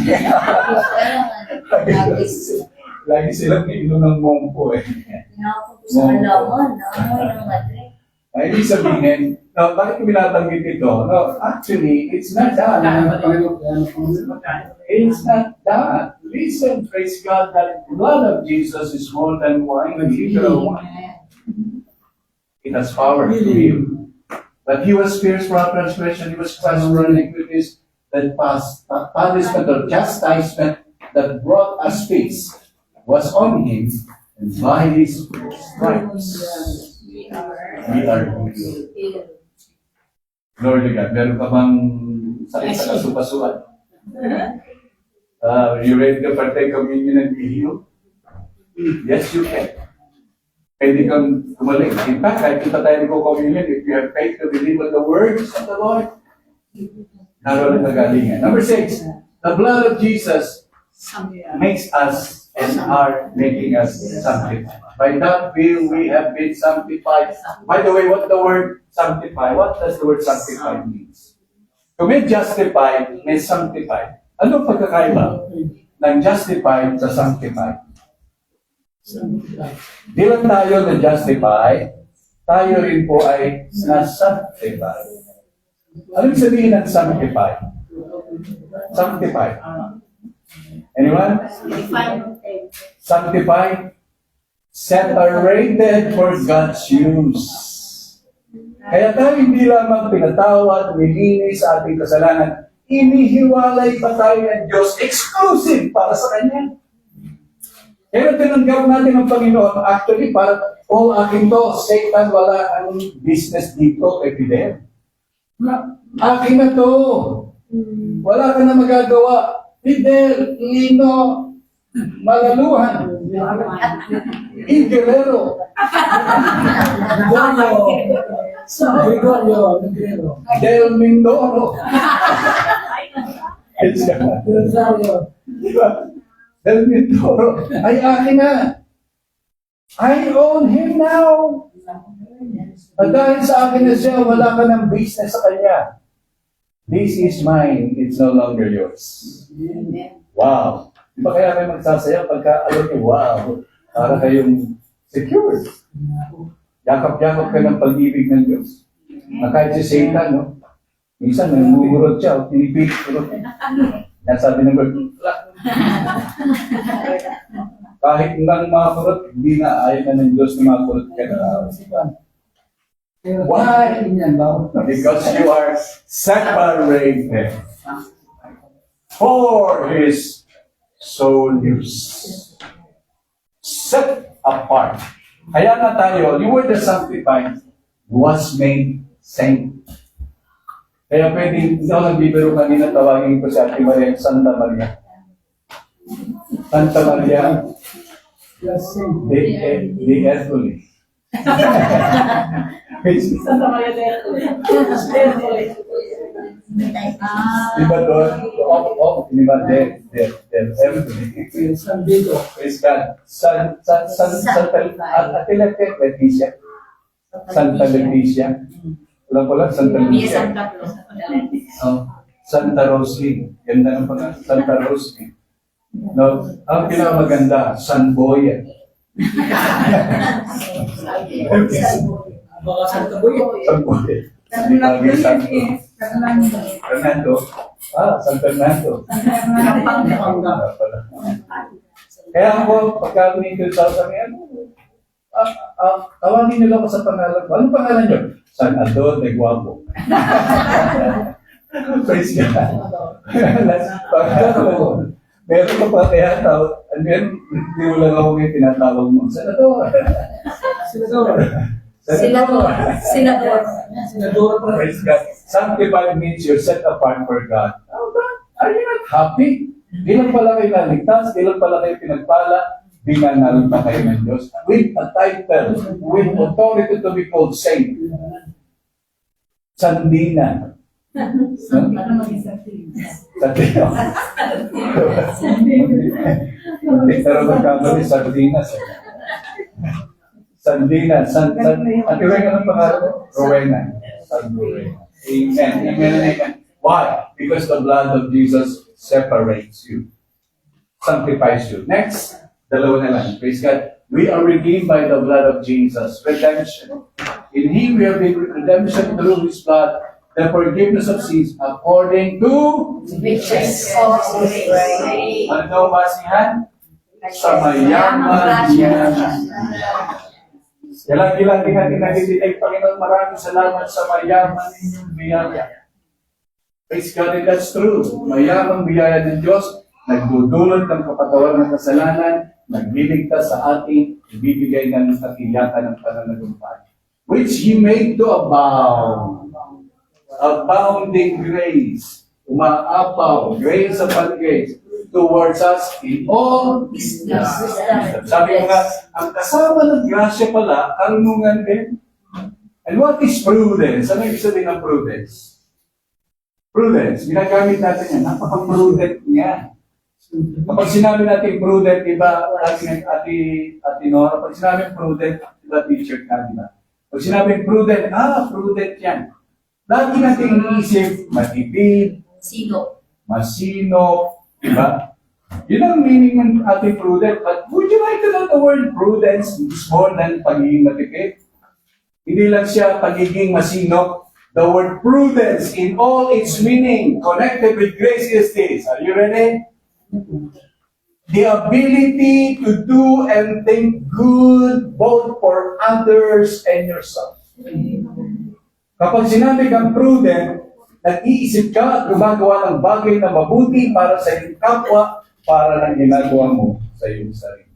Lagi silang iniinom ng mongko eh. Tinapon ko sa halaman. Naamoy ng madre. Ay, ibig sabihin, no, bakit ko binabanggit ito? No, actually, it's not that. It's not that. Listen, praise God, that blood of Jesus is more than wine, literal wine. It has power to heal. But he was pierced for our transgression, he was crushed for our iniquities, that punishment or chastisement that brought us peace was on him, and by his stripes we are healed. Glory to God. Meron ka bang sakit sa kasupasuan? You ready to partake communion and be healed? Yes, you can. Pwede kang gumaling. In fact, kahit kita tayo nagko-communion, if you have faith to believe on the words of the Lord, naroon ang nagalingan. Number 6, the blood of Jesus makes us and are making us sanctified. By that will we have been sanctified. By the way, what the word sanctify? What does the word sanctify means? Kung may justified, may sanctified. Ano pagkakaiba ng justified sa sanctified? Di lang tayo na justify, tayo rin po ay na-sanctify. Ano yung sabihin ng sanctify? Sanctify. Anyone? Sanctified, separated for God's use. Kaya tayo hindi lamang pinatawad, nilinis sa ating kasalanan. inihiwalay pa tayo ng Diyos exclusive para sa Kanya. Kaya tinanggap natin ang Panginoon, actually, para, akin to, Satan, wala ang business dito, Fidel. Akin na to. Wala ka na magagawa. Fidel, Lino, Malaluhan, Ingerero, Gregorio, Del Mindoro, Del Mindoro, ay akin na. I own him now. At dahil sa akin na siya, wala ka ng business sa kanya. This is mine, it's no longer yours. Wow! Di ba kaya kayo magsasaya pagka alam niyo, wow, para kayong secure. Yakap-yakap ka ng pag-ibig ng Diyos. Na kahit si Satan, no? Minsan, namumurot siya, pinipilit ko. Sabi ng Lord, kahit nang makurot, hindi na ayaw na ng Diyos na makurot ka na. Why? Because you are separated for His soul use. Set apart. Kaya na tayo, you were the sanctified, was made saint. Kaya pwede, hindi ako nagbibiro kanina, tawagin ko si Ate Maria, Santa Maria. Santa Maria de Hercules. Santa Maria de Hercules. Diba doon? Diba Hercules. Praise God. Ate Leticia. Santa Leticia. Wala ko lang, Santa Lucia. Santa Rosie. Ganda ng pangalan. Santa Rosie. No, ang pinakamaganda, San Boya. San Boya. Fernando. San Fernando. Kaya ako, pagka nito sa kanya, tawagin nila ko sa pangalan ko. Anong pangalan nyo? San Adon de Guapo. Praise God. Meron ka pa kaya tawag, hindi mo lang ako ngayon tinatawag mo. Senador. Praise God. Sanctified means you're set apart for God. Are you not happy? Di lang pala kayo naligtas, di lang pala kayo pinagpala, binanal pa kayo ng Diyos. With a title, with authority to be called saint. Sandina. Pero magkamali, Sardinas. Sandina. At Rowena ng pangalan mo? Rowena. San Rowena. Amen. Amen and amen. Why? Because the blood of Jesus separates you. Sanctifies you. Next, dalawa na lang. Praise God. We are redeemed by the blood of Jesus. Redemption. In Him we have been redemption through His blood, the forgiveness of sins according to Riches of His grace. ano daw basihan? Sa mayaman niya. Lagi-lagi natin nagdidetect, Panginoon, maraming salamat sa mayaman ninyong biyaya. Praise God, and that's true. Mayamang biyaya ng Diyos, nagdudulot ng kapatawaran ng kasalanan, nagliligtas sa ating, ibibigay ng katiyakan ng pananagumpay. Which He made to abound. Abounding grace. Umaapaw, grace upon grace, towards us in all wisdom. Sabi ko nga, ang kasama ng grasya pala, karunungan din. And what is prudence? Ano ibig sabihin ng prudence? Prudence, ginagamit natin yan. Napaka-prudent niya. Kapag sinabi natin prudent, iba, Ate Nora, pag sinabi prudent, iba t-shirt na, diba? Pag sinabi prudent, prudent yan. Lagi natin iniisip, matipid, masino, diba? Yun ang meaning ng ating prudent. But would you like to know the word prudence is more than pagiging matipid? Hindi lang siya pagiging masino. The word prudence in all its meaning connected with grace is this. Are you ready? The ability to do and think good both for others and yourself. Kapag sinabi kang prudent, nag-iisip ka at gumagawa ng bagay na mabuti para sa iyong kapwa, para ng ginagawa mo sa iyong sarili.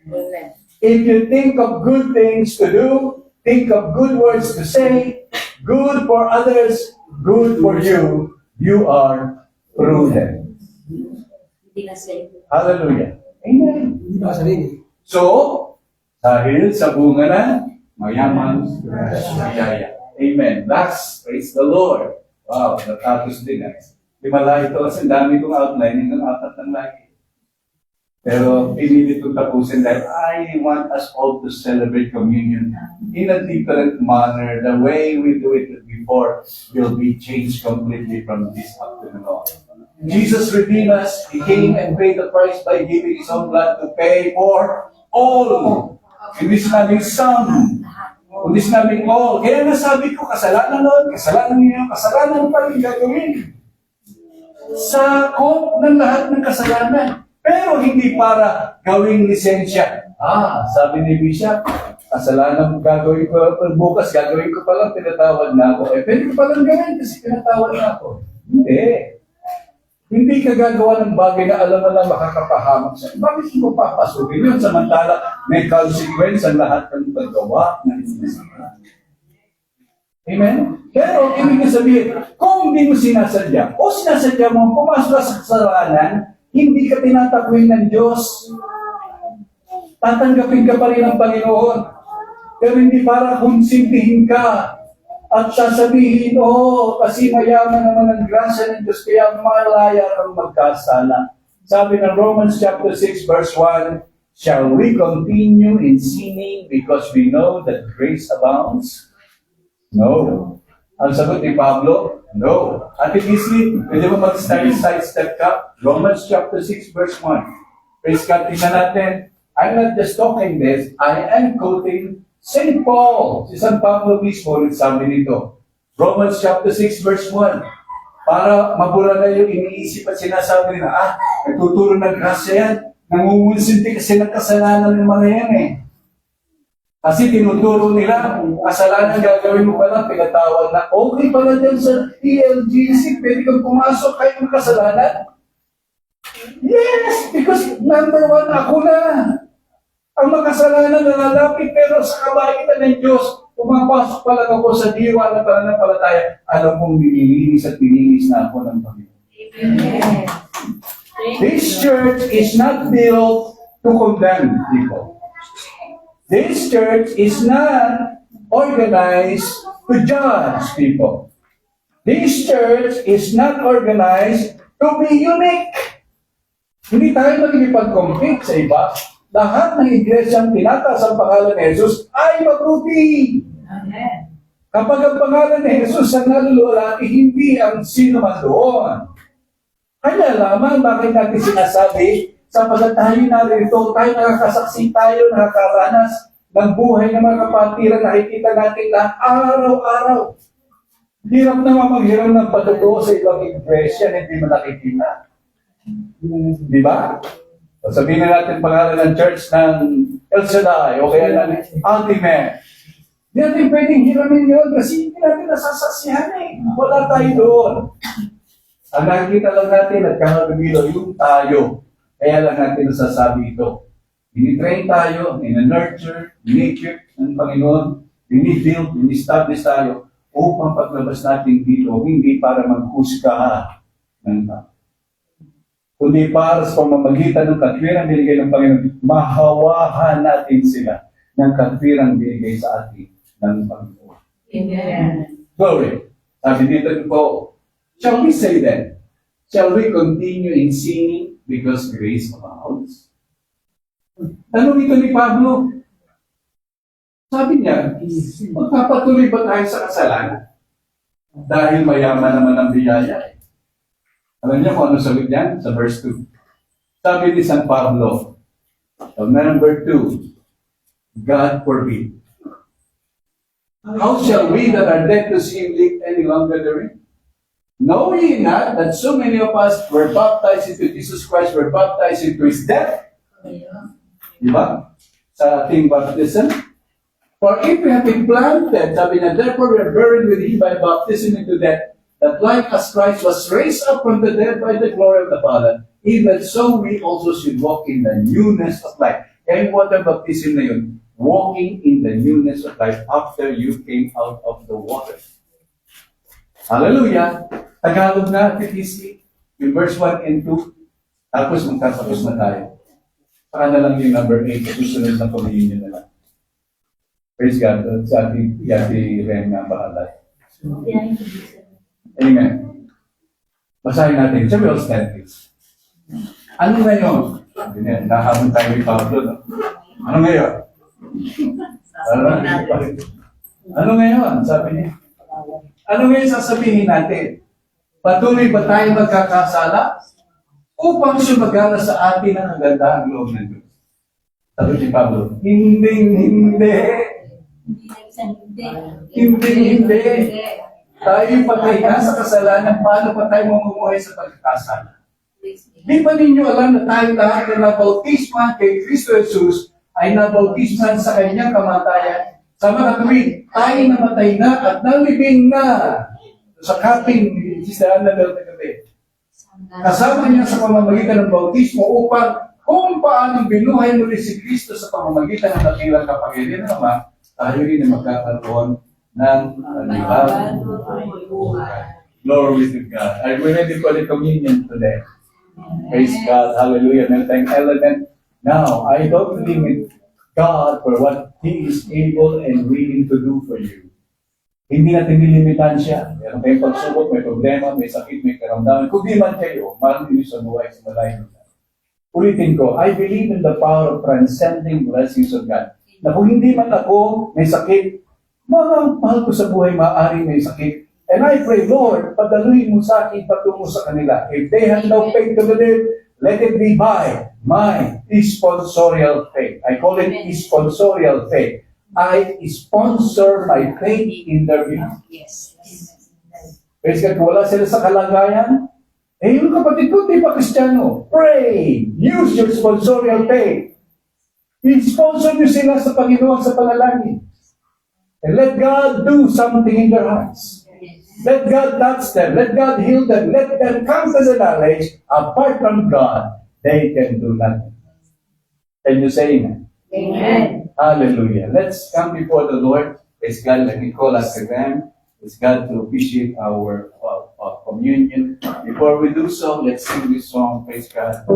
Amen. If you think of good things to do, think of good words to say, good for others, good for you, you are prudent. Hindi na sa'yo. Hallelujah. Amen. So, dahil sa bunga na, mayaman, biyaya. Amen. Last, praise the Lord. Wow, natapos din. Himala ito kasi dami kong outline, yung apat ng lagi. Pero pinili kong tapusin dahil I want us all to celebrate communion in a different manner. The way we do it before will be changed completely from this afternoon on. Jesus redeemed us. He came and paid the price by giving His own blood to pay for all. Hindi sinabing some. Hindi sinabing all. Kaya nasabi ko, kasalanan nun, kasalanan niyo, kasalanan pa rin gagawin. Sakop ng lahat ng kasalanan. Pero hindi para gawing lisensya. Sabi ni Bishop, kasalanan mo gagawin ko, bukas gagawin ko palang, tinatawag na ako. Pwede ko palang gawin kasi tinatawag na ako. Hindi. Hindi ka gagawa ng bagay na alam mo lang makakapahamak sa iyo. Bakit mo papasukin yun? Samantala, may consequence ang lahat ng paggawa ng isang. Amen? Pero, ibig sabihin, kung hindi mo sinasadya, o sinasadya mo pumasok sa kasalanan, hindi ka tinatakwin ng Diyos. Tatanggapin ka pa rin ng Panginoon. Pero hindi para konsintihin ka at sasabihin, kasi mayaman naman ang grasya ng Diyos, kaya malaya kang magkasala. Sabi ng Romans chapter 6 verse 1, shall we continue in sinning because we know that grace abounds? No. Ang sagot ni Pablo, no. Ate Gisli, pwede mo mag-side-step ka? Romans chapter 6 verse 1. Praise God, tingnan natin. I'm not just talking this, I am quoting St. Paul. Si San Pablo mismo rin sabi nito. Romans chapter 6 verse 1. Para mabura na yung iniisip at sinasabi na, nagtuturo ng grasya yan. Nangungunsinti kasi ng kasalanan ng mga yan eh. Kasi tinuturo nila, kasalanan gagawin mo pala, pinatawag na, okay pala dyan sa ELGC, pwede kang pumasok kahit ng kasalanan. Yes, because number 1, ako na. Ang makasalanan nalalapit, pero sa kabaitan ng Diyos, pumapasok pa lang ako sa diwa na pananampalataya. Alam kong nililinis at nilinis na ako ng Panginoon. Amen. This church is not built to condemn people. This church is not organized to judge people. This church is not organized to be unique. Hindi tayo magigipag-compete sa iba. Lahat ng iglesyang tinataas ang pangalan ni Jesus ay mabuti. Amen. Kapag ang pangalan ni Jesus ang naluluwalhati, hindi ang sino man doon. Kaya lamang bakit natin sinasabi, sapagkat tayo narito, tayo nakakasaksi, tayo nakakaranas ng buhay ng mga kapatiran, nakikita natin na araw-araw. Hirap naman maghiram ng patutuo sa ibang iglesia na hindi mo nakikita. Di ba? So, sabihin na natin pangalan ng church ng El Shaddai o kaya ng Ultimate. Hindi natin pwedeng hiramin yun kasi hindi natin nasasaksihan eh. Wala tayo doon. Ang nakikita lang natin at kakagabilo, yung tayo. Kaya lang natin nasasabi ito. Dinitrain tayo, in-nurture, in-equip ng Panginoon, dinibuild, in-establish tayo upang paglabas natin dito, hindi para maghusga ng tao. Kundi para sa pamamagitan ng katwirang binigay ng Panginoon, mahawahan natin sila ng katwirang binigay sa atin ng Panginoon. Amen. Glory. Sabi dito po, shall we say then, shall we continue in sinning because grace abounds? Tanong ito ni Pablo. Sabi niya, magpapatuloy ba tayo sa kasalanan? Dahil mayaman naman ang biyaya. Alam niyo kung ano sagot niyan? Sa verse 2. Sabi ni San Pablo, number 2, God forbid. How shall we that are dead to sin live any longer therein? Know ye not that so many of us were baptized into Jesus Christ, were baptized into His death? Diba? Sa ating baptism. For if we have been planted, sabi na, therefore we are buried with Him by baptism into death, that like as Christ was raised up from the dead by the glory of the Father, even so we also should walk in the newness of life. Kaya yung water baptism na yun, walking in the newness of life after you came out of the water. Hallelujah! Tagalog na, TTC, yung verse 1 and 2, tapos magtatapos na tayo. Saka na lang yung number 8, susunod na communion na lang. Praise God. Sa Ate Ren nga bahala. Amen. Basahin natin. Shall we all stand, please? Ano ngayon? Sabi niya, nahamon tayo ni Pablo. No? Ano ngayon? Ano ngayon? Sabi niya. Ano ngayon sasabihin natin? Patuloy ba tayo magkakasala? Upang sumagana sa atin ang kagandahan loob ng Diyos. Sabi ni Pablo, hindi. Hindi. Tayo patay na sa kasalanan, paano pa tayo mamumuhay sa pagkakasala? Di ba ninyo alam na tayo lahat na nabautisman kay Kristo Jesus ay nabautisman sa kanyang kamatayan? Sa mga tuwid, tayo namatay na at nalibing na sa kaping sisaan na daw na gabi. Kasama niya sa pamamagitan ng bautismo upang kung paano binuhay muli si Kristo sa pamamagitan ng dakilang kapangyarihan ng Ama, tayo rin ay magkakaroon ng panibagong buhay. Glory to God. Are we ready for the communion today? Praise God. Hallelujah. Meltang element. Now, I don't limit God for what He is able and willing to do for you. Hindi natin nilimitan siya. Meron kayong pagsubok, may problema, may sakit, may karamdaman. Kung di man kayo, mahal niyo sa buhay sa malayo. Ulitin ko, I believe in the power of transcending blessings of God. Na kung hindi man ako may sakit, mahal ko sa buhay, maaaring may sakit. And I pray, Lord, padaluin mo sa akin patungo sa kanila. If they have no faith to believe, let it be by my sponsorial faith. I call it sponsorial faith. I sponsor my faith in their behalf. Yes. Praise God, kung wala sila sa kalagayan, yung kapatid ko, di pa Kristiyano. Pray! Use your sponsorial faith. I-sponsor nyo sila sa Panginoon sa panalangin. And let God do something in their hearts. Let God touch them. Let God heal them. Let them come to the knowledge, apart from God, they can do nothing. Can you say amen? Amen. Hallelujah. Let's come before the Lord. Praise God. Let me call us again. Praise God to appreciate our communion. Before we do so, let's sing this song. Praise God.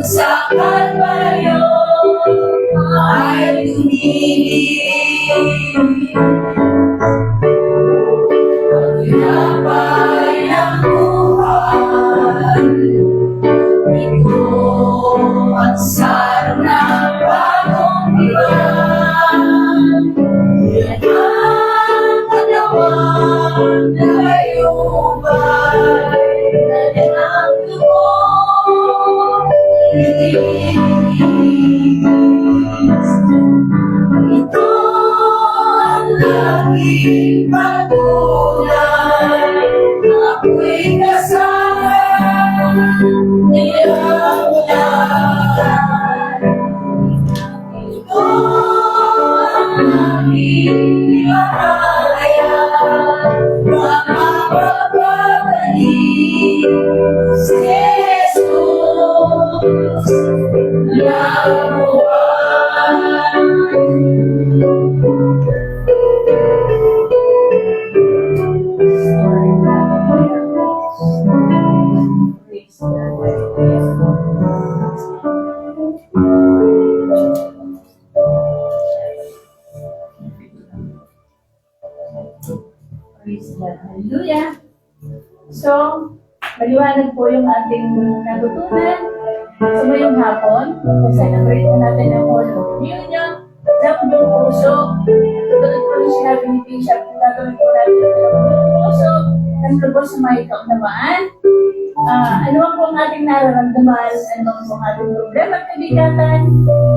Sa Kalbaryo muling kasama niyang lahat. Ito ang aking nilalaya, makapagpapalik si Jesus na buwan. Praise God. Hallelujah. So, maliwanag po yung ating natutunan sa ngayong hapon. Celebrate na natin ang Holy Communion ng buong puso. Tulad po yung sinabi ni Bishop, gagawin po natin ng buong puso, ng lubos sa mga kaunawaan. Ano ang po ang ating nararamdaman, ano ang po ang ating problema at kabigatan,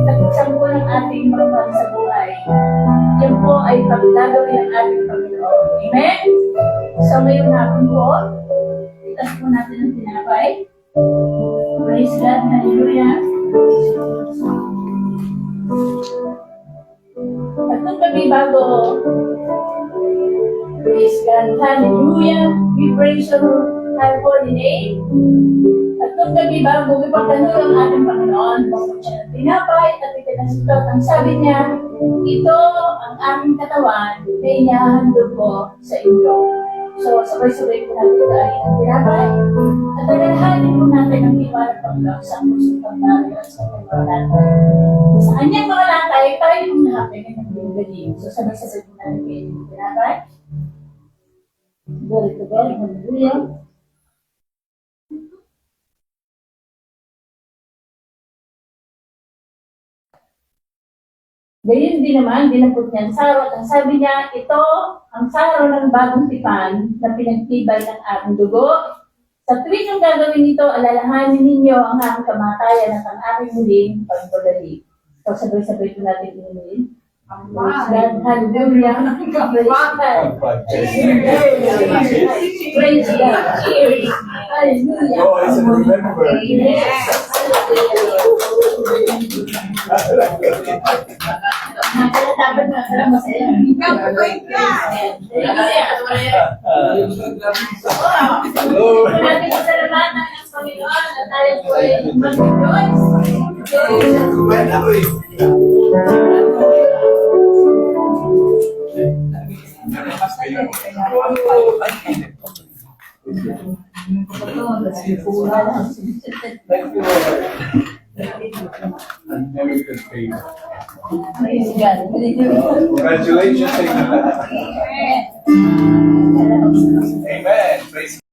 at isang po ng ating mga mahal sa buhay. Yan po ay paggagawin ng ating Panginoon. Amen? So ngayong hapon po, itas po natin ang tinapay. Praise God. Hallelujah. At kung kami bago, praise God. Hallelujah. We praise your holy name. At kung kami bago, ipagtanong ang ating Panginoon, bukod siya ng tinapay at itinasitot. Ang sabi niya, ito ang aming katawan na inahandog ko sa inyo. So, sabay-sabay po natin tayo ng tinapay. At alalahanin po natin ang iwanan Panginoon sa puso ng Panginoon at sa kanyang mga latay. Sa kanyang mga latay, tayo pong nakapagin ng galing. So, sabay-sabay po natin kayo ng tinapay. Glory to God. Hallelujah. Gayon din naman, dinapot niya ang saro at ang sabi niya, ito ang saro ng bagong tipan na pinagtibay ng aking dugo. Sa tuwing ang gagawin nito, alalahanin ninyo ang aking kamatayan at ang aking muling pagbabalik. So sabay-sabay po natin inumin. Praise God. Hallelujah. Praise God. Cheers. Hallelujah. Boys, remember. Yes. Dapat na pala masaya. Maraming pasalamatan ng Panginoon at tayo po ay mag-rejoice. Praise God. Congratulations sa inyo lahat. Amen. Praise